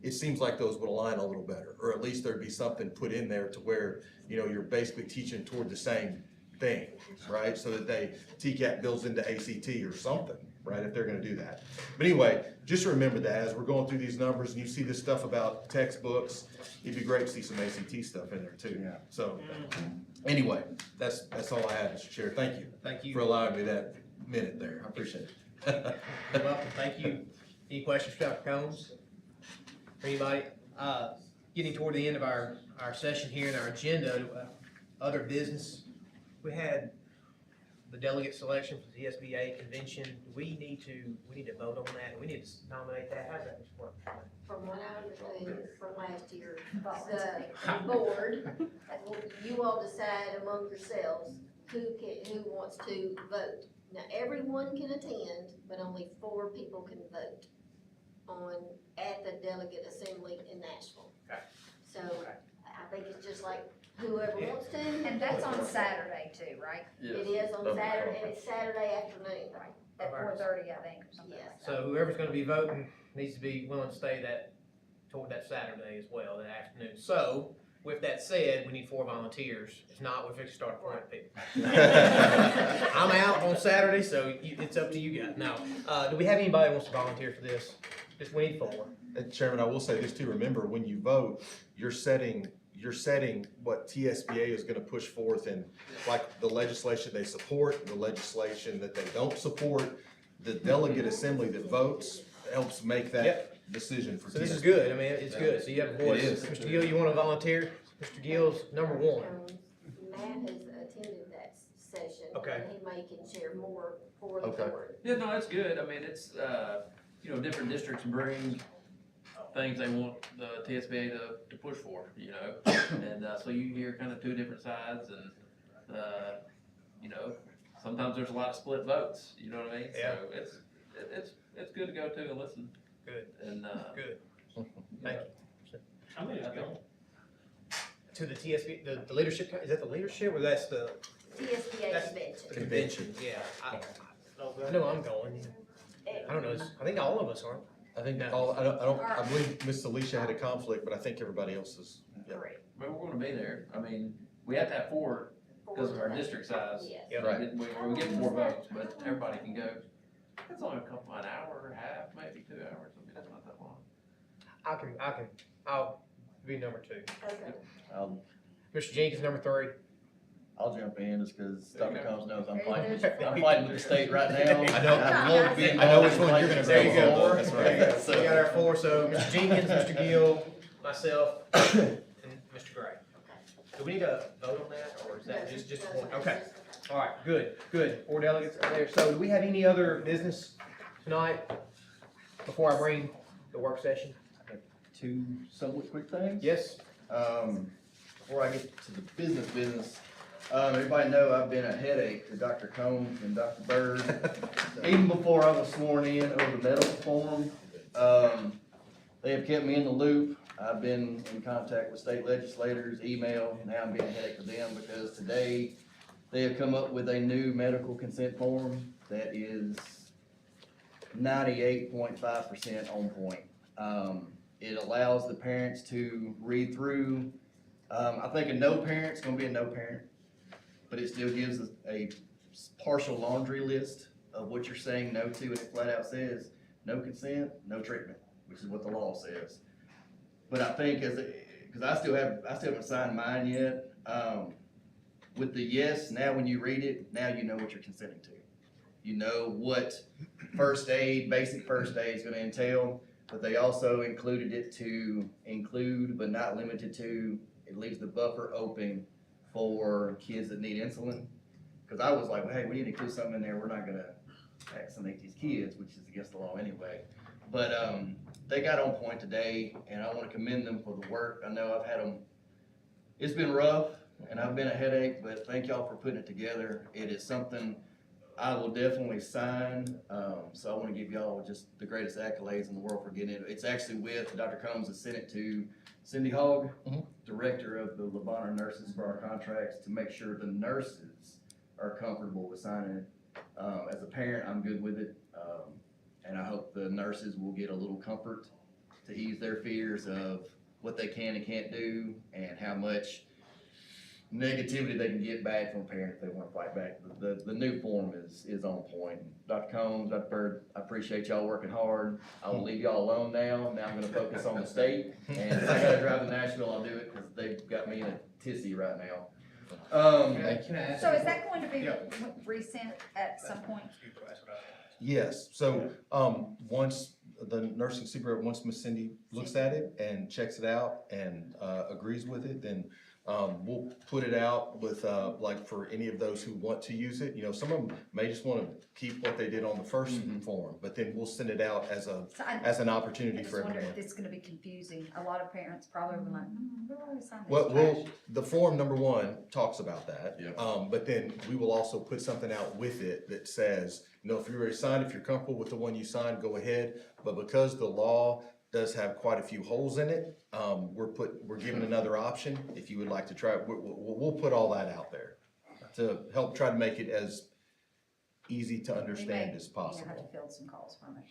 it seems like those would align a little better, or at least there'd be something put in there to where, you're basically teaching toward the same thing, right? So that TCAP builds into ACT or something, right, if they're gonna do that. But anyway, just remember that as we're going through these numbers and you see this stuff about textbooks, it'd be great to see some ACT stuff in there too. Yeah. So, anyway, that's all I have, Mr. Chair. Thank you. Thank you. For allowing me that minute there. I appreciate it. You're welcome. Thank you. Any questions for Dr. Combs? Anybody? Getting toward the end of our session here in our agenda, other business. We had the delegate selection for the SBA convention. We need to vote on that. We need to nominate that. How's that work? From what I understand from last year, the board, you all decide among yourselves who wants to vote. Now, everyone can attend, but only 4 people can vote at the delegate assembly in Nashville. Okay. So I think it's just like whoever wants to. And that's on Saturday too, right? It is on Saturday, and it's Saturday afternoon. Right, at 4:30, I think, or something Yes. like that. So whoever's gonna be voting needs to be willing to stay toward that Saturday as well, that afternoon. So, with that said, we need 4 volunteers. If not, we're fixing to start appointing people. I'm out on Saturday, so it's up to you guys. Now, do we have anybody who wants to volunteer for this? Just we need 4. And Chairman, I will say this too, remember, when you vote, you're setting what TSBA is gonna push forth and like the legislation they support, the legislation that they don't support. The delegate assembly that votes helps make that decision for TSBA. So this is good. I mean, it's good. So you have a voice. It is. Mr. Gill, you wanna volunteer? Mr. Gill's number 1. Matt has attended that session. Okay. And he may can share more for the Okay. board. Yeah, no, that's good. I mean, it's, you know, different districts bring things they want the TSBA to push for, you know? And, so you hear kind of 2 different sides and, you know, sometimes there's a lot of split votes, you know what I mean? Yeah. So it's good to go to and listen. Good. And, Good. Thank you. How many Okay. go? To the TSB, the leadership, is that the leadership or that's the TSBA That's- convention. the convention? Yeah. I know I'm going. I don't know. I think all of us aren't. I think No. I believe Miss Alicia had a conflict, but I think everybody else is. Yeah. but we're gonna be there. I mean, we have to have 4 because of our district size. Yes. Yeah. Right. We get 4 votes, but everybody can go. It's only an hour and a half, maybe 2 hours. I mean, that's not that long. I'll be number 2. Okay. Mr. Jenkins, number 3. I'll jump in just because There you Dr. go. Combs knows I'm There fighting, you go. I'm fighting with the state right now. I know. I'd love to be I know which involved one in you're gonna fighting go for. for. That's right. So we got our 4, so Mr. Jenkins, Mr. Gill, myself, and Mr. Gray. Do we need to vote on that, or is that just one? Okay, all right, good. 4 delegates are there. So do we have any other business tonight before I bring the work session? 2 somewhat quick things. Yes? Before I get to the business, everybody know I've been a headache to Dr. Combs and Dr. Bird. Even before I was sworn in over the medical form, they have kept me in the loop. I've been in contact with state legislators, email, now I'm being a headache for them because today they have come up with a new medical consent form that is 98.5% on point. It allows the parents to read through. I think a no parent's gonna be a no parent, but it still gives us a partial laundry list of what you're saying no to, and it flat out says, no consent, no treatment, which is what the law says. But I think cause I still haven't signed mine yet, with the yes, now when you read it, now you know what you're consenting to. You know what first aid, basic first aid is gonna entail, but they also included it to include, but not limited to, it leaves the buffer open for kids that need insulin. Cause I was like, well, hey, we need to include something in there, we're not gonna vaccinate these kids, which is against the law anyway. But, they got on point today, and I wanna commend them for the work. I know I've had them, it's been rough, and I've been a headache, but thank y'all for putting it together. It is something I will definitely sign, so I wanna give y'all just the greatest accolades in the world for getting it. It's actually with, Dr. Combs has sent it to Cindy Hogg, director of the Le Bonheur nurses for our contracts, to make sure the nurses are comfortable with signing it. As a parent, I'm good with it, and I hope the nurses will get a little comfort to ease their fears of what they can and can't do, and how much negativity they can get back from a parent if they wanna fight back. The new form is on point. Dr. Combs, Dr. Bird, I appreciate y'all working hard. I will leave y'all alone now. Now I'm gonna focus on the state, and if I gotta drive to Nashville, I'll do it, cause they've got me in a tizzy right now. Can I ask So you- is that going to be Yeah. resent at some point? Yes, so, once the nursing supervisor, once Miss Cindy looks at it and checks it out and, agrees with it, then, we'll put it out with, like, for any of those who want to use it. You know, some of them may just wanna keep what they did on the first form, but then we'll send it out as So an opportunity I just for wonder everyone. if it's gonna be confusing. A lot of parents probably will be like, we already signed this. Well, the form number 1 talks about that. Yep. But then we will also put something out with it that says, you know, if you already signed, if you're comfortable with the one you signed, go ahead. But because the law does have quite a few holes in it. We're giving another option. If you would like to try, we'll put all that out there to help try to make it as easy to understand as possible. You have to field some calls from it.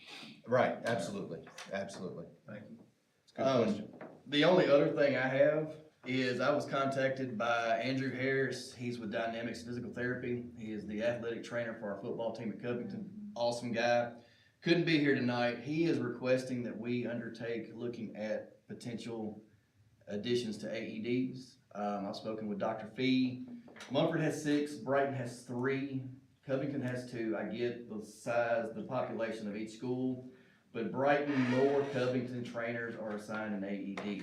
Right, absolutely, absolutely. Thank you. It's a good question. The only other thing I have is I was contacted by Andrew Harris. He's with Dynamics Physical Therapy. He is the athletic trainer for our football team at Covington. Awesome guy. Couldn't be here tonight. He is requesting that we undertake looking at potential additions to AEDs. I've spoken with Dr. Fee. Mumford has 6, Brighton has 3, Covington has 2. I get the size, the population of each school, but Brighton nor Covington trainers are assigned an AED.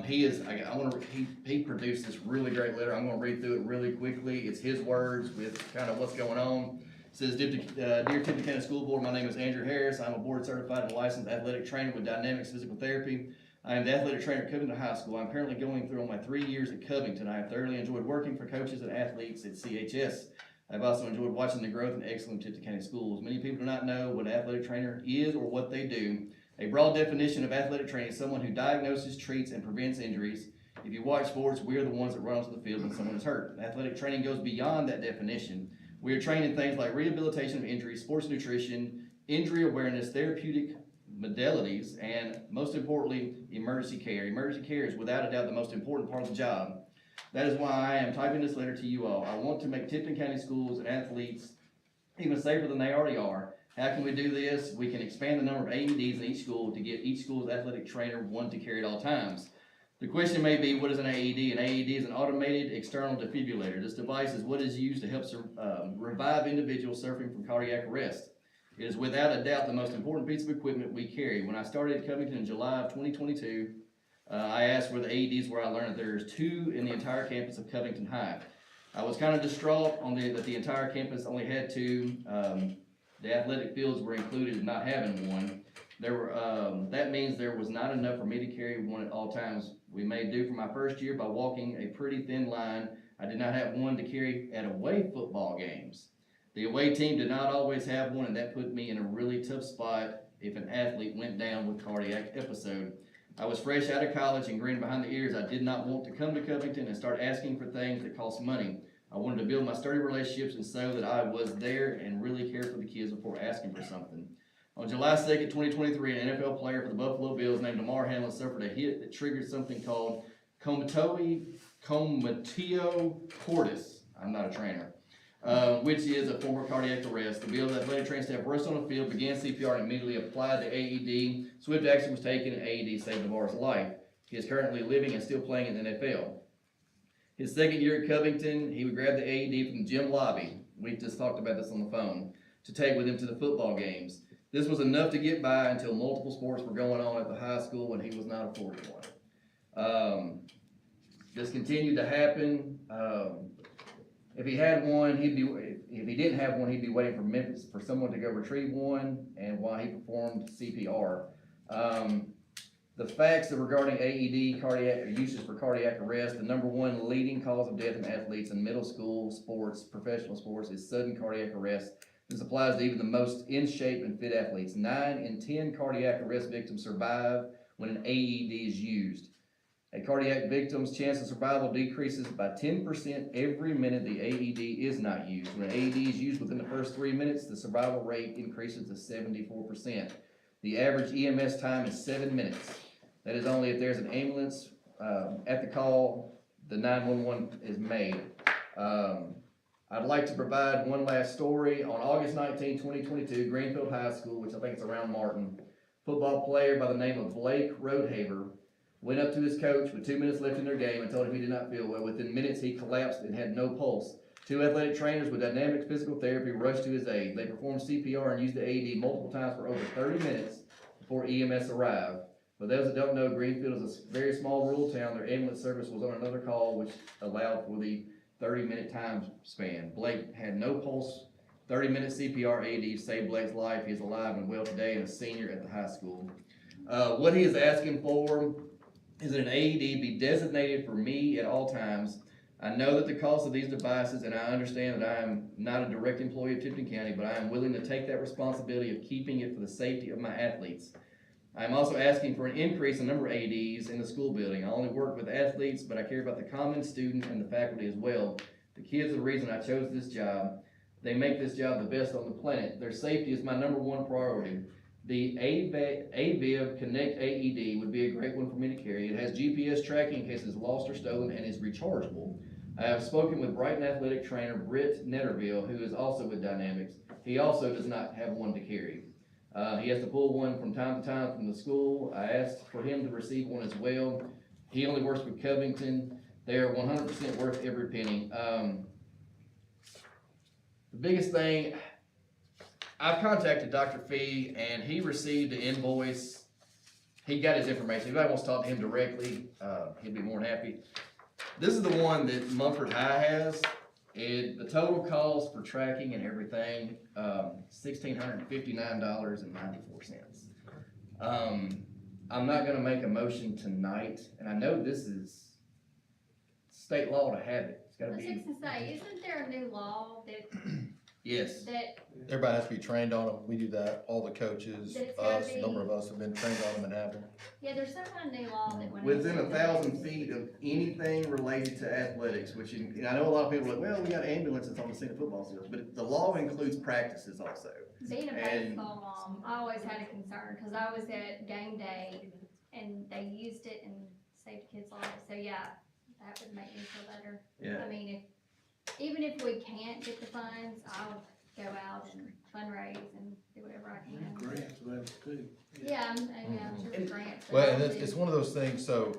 He produced this really great letter. I'm gonna read through it really quickly. It's his words with kind of what's going on. It says, Dear Tipton County School Board, my name is Andrew Harris. I'm a board certified and licensed athletic trainer with Dynamics Physical Therapy. I am the athletic trainer at Covington High School. I'm currently going through my 3 years at Covington. I have thoroughly enjoyed working for coaches and athletes at CHS. I've also enjoyed watching the growth and excellence of Tipton County schools. Many people do not know what an athletic trainer is or what they do. A broad definition of athletic training is someone who diagnoses, treats, and prevents injuries. If you watch sports, we are the ones that run onto the field when someone is hurt. Athletic training goes beyond that definition. We are trained in things like rehabilitation of injuries, sports nutrition, injury awareness, therapeutic modalities, and most importantly, emergency care. Emergency care is without a doubt the most important part of the job. That is why I am typing this letter to you all. I want to make Tipton County schools and athletes even safer than they already are. How can we do this? We can expand the number of AEDs in each school to get each school's athletic trainer one to carry at all times. The question may be, what is an AED? An AED is an automated external defibrillator. This device is what is used to help revive individuals suffering from cardiac arrest. It is without a doubt the most important piece of equipment we carry. When I started at Covington in July of 2022, I asked where the AEDs were. I learned that there's 2 in the entire campus of Covington High. I was kind of distraught that the entire campus only had 2. The athletic fields were included in not having one. That means there was not enough for me to carry one at all times. We made do for my first year by walking a pretty thin line. I did not have one to carry at away football games. The away team did not always have one, and that put me in a really tough spot if an athlete went down with cardiac episode. I was fresh out of college and green behind the ears. I did not want to come to Covington and start asking for things that cost money. I wanted to build my sturdy relationships and so that I was there and really cared for the kids before asking for something. On July 2nd, 2023, an NFL player for the Buffalo Bills named Damar Hamlin suffered a hit that triggered something called comatose cordis. I'm not a trainer. Which is a form of cardiac arrest. The Bills athletic training staff rushed on the field, began CPR, and immediately applied the AED. Swift action was taken, and AED saved Damar's life. He is currently living and still playing in the NFL. His second year at Covington, he would grab the AED from the gym lobby. We just talked about this on the phone, to take with him to the football games. This was enough to get by until multiple sports were going on at the high school when he was not afforded one. This continued to happen. If he had one, if he didn't have one, he'd be waiting for Memphis for someone to go retrieve one, and while he performed CPR. The facts regarding AED cardiac uses for cardiac arrest, the #1 leading cause of death in athletes in middle school sports, professional sports, is sudden cardiac arrest. This applies to even the most in shape and fit athletes. 9 in 10 cardiac arrest victims survive when an AED is used. A cardiac victim's chance of survival decreases by 10% every minute the AED is not used. When an AED is used within the first 3 minutes, the survival rate increases to 74%. The average EMS time is 7 minutes. That is only if there's an ambulance at the call, the 911 is made. I'd like to provide one last story. On August 19, 2022, Greenfield High School, which I think is around Martin, football player by the name of Blake Roadhaver went up to his coach with 2 minutes left in their game and told him he did not feel well. Within minutes, he collapsed and had no pulse. 2 athletic trainers with Dynamics Physical Therapy rushed to his aid. They performed CPR and used the AED multiple times for over 30 minutes before EMS arrived. For those that don't know, Greenfield is a very small rural town. Their ambulance service was on another call, which allowed for the 30-minute time span. Blake had no pulse. 30-minute CPR AED saved Blake's life. He is alive and well today and a senior at the high school. What he is asking for is that an AED be designated for me at all times. I know that the cost of these devices, and I understand that I am not a direct employee of Tipton County, but I am willing to take that responsibility of keeping it for the safety of my athletes. I'm also asking for an increase in number of ADs in the school building. I only work with athletes, but I care about the common student and the faculty as well. The kids are the reason I chose this job. They make this job the best on the planet. Their safety is my #1 priority. The AVIV Connect AED would be a great one for me to carry. It has GPS tracking in case it's lost or stolen and is rechargeable. I have spoken with Brighton athletic trainer Britt Netterville, who is also with Dynamics. He also does not have one to carry. He has to pull one from time to time from the school. I asked for him to receive one as well. He only works with Covington. They are 100% worth every penny. The biggest thing, I've contacted Dr. Fee and he received the invoice. He got his information. If anybody wants to talk to him directly, he'd be more than happy. This is the one that Mumford High has. The total cost for tracking and everything, $1,659.94. I'm not gonna make a motion tonight, and I know this is state law to have it. It's I gotta was be, fixing to say, isn't there a new law yes. that Everybody has to be trained on them. We do that. All the coaches, But it's gotta us, a number of us have been trained on them and have them. yeah, there's some kind of new law that when. Within 1,000 feet of anything related to athletics, which, and I know a lot of people are like, well, we got ambulances on the scene of football fields, but the law includes practices also. Being a And- baseball mom, I always had a concern, cause I was at game day and they used it and saved kids' lives, so yeah, that would make me feel better. Yeah. I mean, even if we can't get the funds, I'll go out and fundraise and do whatever I can. Grants, that's too. Yeah, I'm sure And- grants. but Well, I'll and it's, do- it's one of those things, so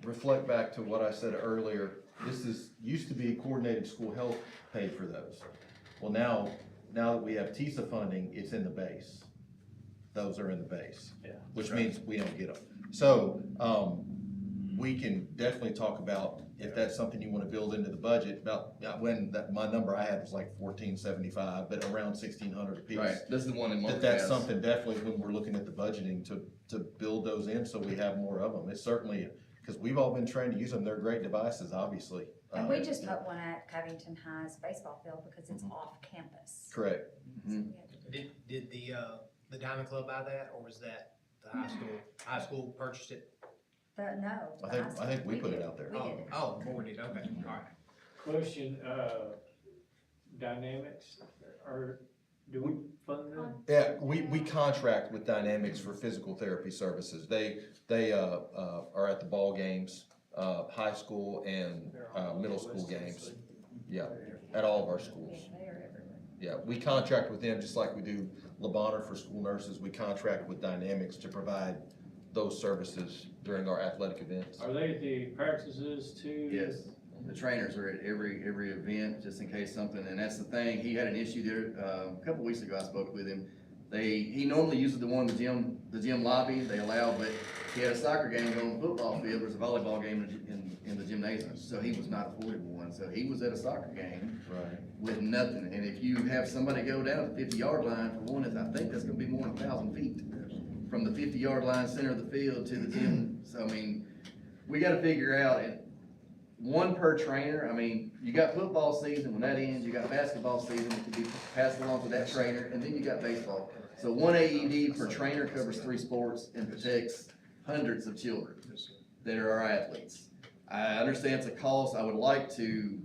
reflect back to what I said earlier. This used to be coordinated school health paid for those. Well, now that we have TISA funding, it's in the base. Those are in the base. Yeah. Which means we don't get them. So, we can definitely talk about if that's something you wanna build into the budget, my number I had was like 1475, but around 1,600 apiece. Right, this is the one in Mumford That's has. something definitely when we're looking at the budgeting to build those in so we have more of them. It's certainly, cause we've all been trained to use them. They're great devices, obviously. And we just put one at Covington High's baseball field because it's off campus. Correct. Did the Diamond Club buy that, or was that the high school purchased it? No. I think we put it out there. We did. Oh, board did, okay, alright. Question, Dynamics, or do we fund them? Yeah, we contract with Dynamics for physical therapy services. They are at the ball games, high school and, middle school games. Yeah, at all of our schools. They are everywhere. Yeah, we contract with them just like we do Le Bonheur for school nurses. We contract with Dynamics to provide those services during our athletic events. Are they at the practices too? Yes, the trainers are at every event, just in case something, and that's the thing, he had an issue there, a couple weeks ago, I spoke with him. He normally uses the one in the gym lobby, they allow, but he had a soccer game on the football field, there's a volleyball game in the gymnasium, so he was not afforded one, so he was at a soccer game Right. with nothing, and if you have somebody go down the 50-yard line for one, I think that's gonna be more than 1,000 feet from the 50-yard line, center of the field to the gym, so I mean, we gotta figure out, and one per trainer, I mean, you got football season, when that ends, you got basketball season, it can be passed along to that trainer, and then you got baseball. So one AED per trainer covers 3 sports and protects hundreds of children that are our athletes. I understand it's a cost, I would like to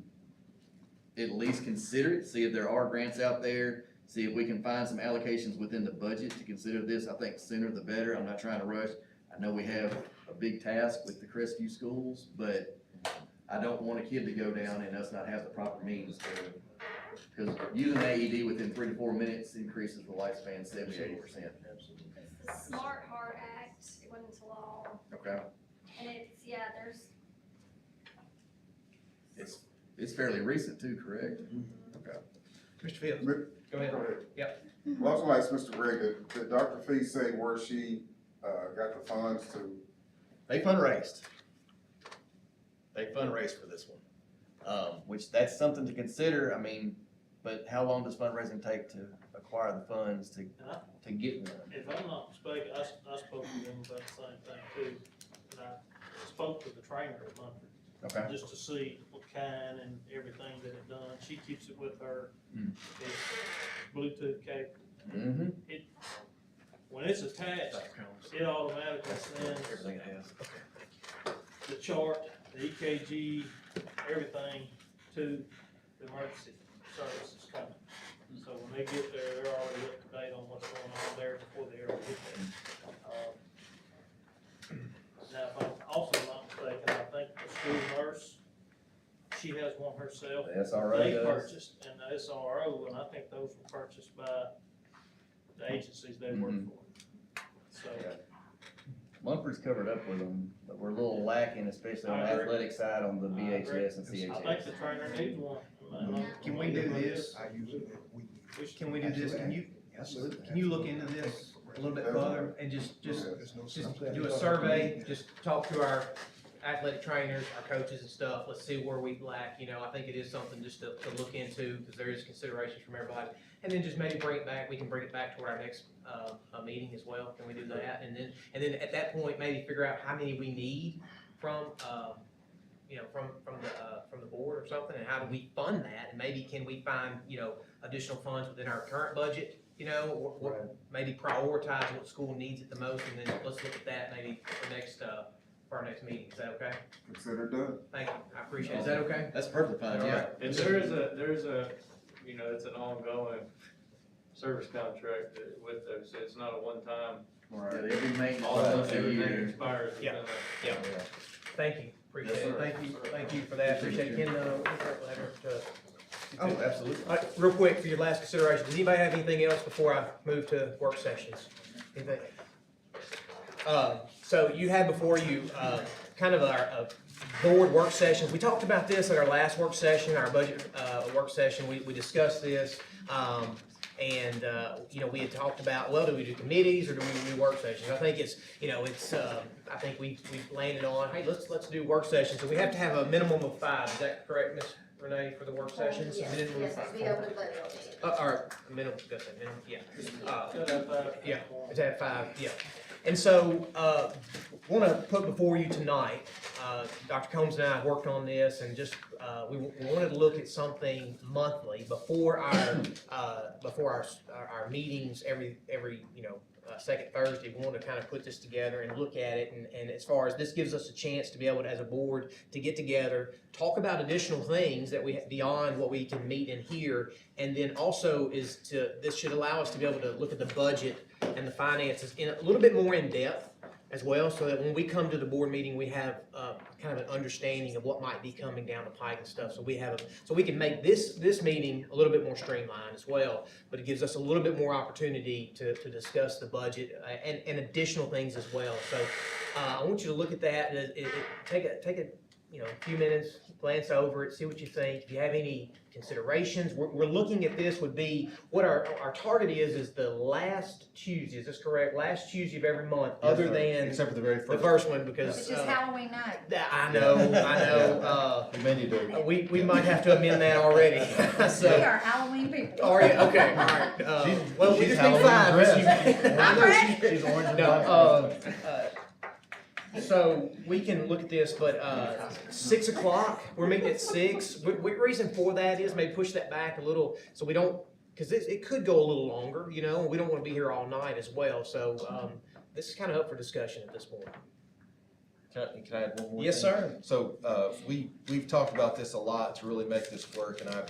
at least consider it, see if there are grants out there, see if we can find some allocations within the budget to consider this. I think sooner the better, I'm not trying to rush. I know we have a big task with the Crestview schools, but I don't want a kid to go down and us not have the proper means to, because using AED within 3 to 4 minutes increases the lifespan 70-80%. It's the Smart Heart Act, it went into law, Okay, and it's fairly recent too, correct? Okay. Mr. Fields, go ahead. Yep. Well, I was gonna ask Mr. Gregg, did Dr. Fee say where she, got the funds to? They fundraised. They fundraised for this one. Which that's something to consider, I mean, but how long does fundraising take to acquire the funds to get one? If I'm not mistaken, I spoke to them about the same thing too, and I spoke to the trainer at Mumford. Okay. Just to see what kind and everything that it done, she keeps it with her, Mm. it's Bluetooth cable. Mm-hmm. when it's attached, it automatically sends Everything it has. the chart, the EKG, everything to the emergency services coming. So when they get there, they're already up to date on what's going on there before they ever get there. Now, if I'm also not mistaken, I think the school nurse, she has one herself. The SRO They does. purchased, and the SRO, and I think those were purchased by the agencies they work Mhm. for. So, Mumford's covered up with them, but we're a little lacking, especially on the I agree. athletic side on the I agree. BHS and I think CHS. the trainer needs one. Can we do this? Can we do this? Can you look into this a little bit further and just do a survey, just talk to our athletic trainers, our coaches and stuff, let's see where we lack, you know, I think it is something just to look into, because there is considerations from everybody. And then just maybe bring it back, we can bring it back to our next, meeting as well, can we do that? And then at that point, maybe figure out how many we need from, you know, from the board or something, and how do we fund that? And maybe can we find, you know, additional funds within our current budget, you know, or maybe prioritize what school needs it the most, and then let's look at that maybe for our next meeting, is that okay? Consider done. Thank you, I appreciate it, is that okay? That's perfectly fine, yeah. And there's a, you know, it's an ongoing service contract with those, so it's not a one-time. Yeah, they'll be maintenance All of once a everything year. expires. Yeah. within a- Yeah. Thank you, appreciate Yes, it, sir. thank you for that, appreciate it. Ken, we'll get that letter to. Oh, absolutely. All right, real quick, for your last consideration, does anybody have anything else before I move to work sessions? Anything? So you had before you, kind of our, board work sessions. We talked about this at our last work session, our budget, work session. We discussed this. And, you know, we had talked about, well, do we do committees or do we do work sessions? I think it's, you know, it's, I think we've landed on, hey, let's do work sessions. So we have to have a minimum of 5. Is that correct, Ms. Renee, for the work sessions? Yes, Minimum of yes, 5. we open vote on it. Or minimum, yeah. Yeah, Yeah. it's at 5, yeah. And so, want to put before you tonight, Dr. Combs and I worked on this, and just, we wanted to look at something monthly before our meetings every, you know, second Thursday. We want to kind of put this together and look at it, and as far as this gives us a chance to be able to, as a board, to get together, talk about additional things that we, beyond what we can meet in here, and then also this should allow us to be able to look at the budget and the finances in a little bit more in depth as well, so that when we come to the board meeting, we have kind of an understanding of what might be coming down the pike and stuff. So we can make this meeting a little bit more streamlined as well, but it gives us a little bit more opportunity to discuss the budget and additional things as well. So I want you to look at that and take a you know, a few minutes, glance over it, see what you think. If you have any considerations, we're looking at this would be, what our target is the last Tuesday, is this correct? Last Tuesday of every month, other than Except for the very the first. first one, because. It's just Halloween night. I know, You may need to. we might have to amend that already, We so. are Halloween people. Are you, okay, all right, well, we she's just need Halloween 5. dressed. I know She's orange and No, black. so we can look at this, but 6 o'clock, we're meeting at 6. What reason for that is maybe push that back a little, so we don't, because it could go a little longer, you know, and we don't want to be here all night as well. So this is kind of up for discussion at this point. Can I add one more? Yes, thing? sir. So, we've talked about this a lot to really make this work, and I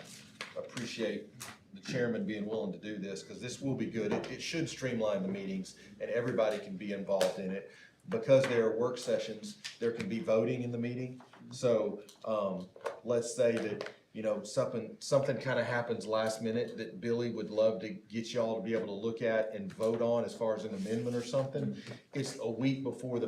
appreciate the chairman being willing to do this, because this will be good. It should streamline the meetings, and everybody can be involved in it. Because there are work sessions, there can be voting in the meeting. So, let's say that, you know, something kind of happens last minute that Billy would love to get y'all to be able to look at and vote on as far as an amendment or something. It's a week before the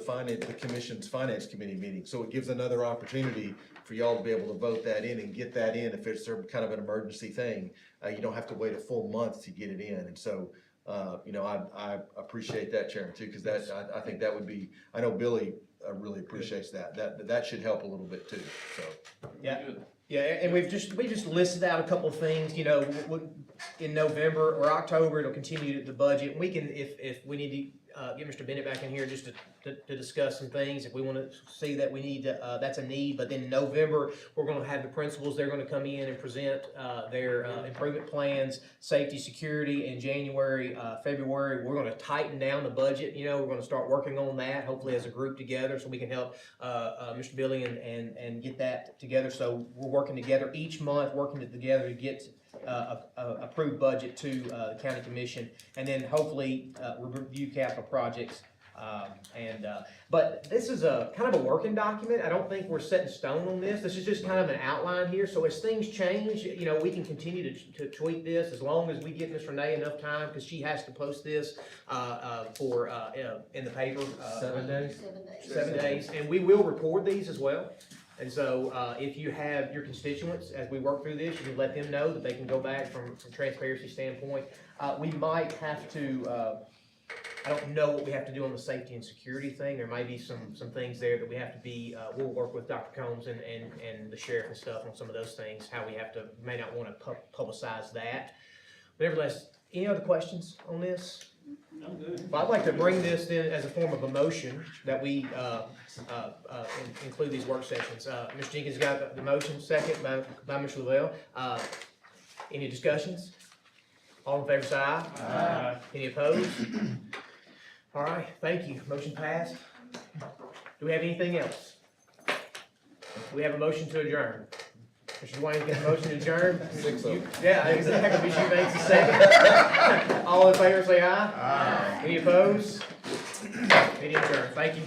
commission's finance committee meeting, so it gives another opportunity for y'all to be able to vote that in and get that in if it's kind of an emergency thing. You don't have to wait a full month to get it in, and so, you know, I appreciate that, Chairman, too, because I think that would be, I know Billy really appreciates that should help a little bit too, so. Yeah, and we just listed out a couple of things, you know, in November or October, it'll continue the budget. We can, if we need get Mr. Bennett back in here just to discuss some things. If we want to see that we need, that's a need. But then in November, we're going to have the principals, they're going to come in and present their improvement plans, safety, security. In January, February, we're going to tighten down the budget. You know, we're going to start working on that, hopefully as a group together, so we can help Mr. Billy and get that together. So we're working together each month, working together to get approved budget to the county commission, and then hopefully review capital projects. But this is a kind of a working document. I don't think we're set in stone on this. This is just kind of an outline here. So as things change, you know, we can continue to tweak this as long as we give Ms. Renee enough time, because she has to post this for in the paper. 7 days? 7 days. 7 days, and we will record these as well. And so, if you have your constituents, as we work through this, you can let them know that they can go back from transparency standpoint. We might have to, I don't know what we have to do on the safety and security thing. There might be some things there that we have to be, we'll work with Dr. Combs and the sheriff and stuff on some of those things, how we have to, may not want to publicize that. But nevertheless, any other questions on this? I'm good. Well, I'd like to bring this then as a form of a motion that we include these work sessions. Mr. Jenkins got the motion, second by Mr. Lavelle. Any discussions? All in favor say aye. Aye. Any opposed? All right, thank you. Motion passed. Do we have anything else? We have a motion to adjourn. Mr. Dwayne, get a motion to adjourn? Yeah, exactly. Mr. Eubanks is second. All in favor say aye. Aye. Any opposed? Any adjourned. Thank you.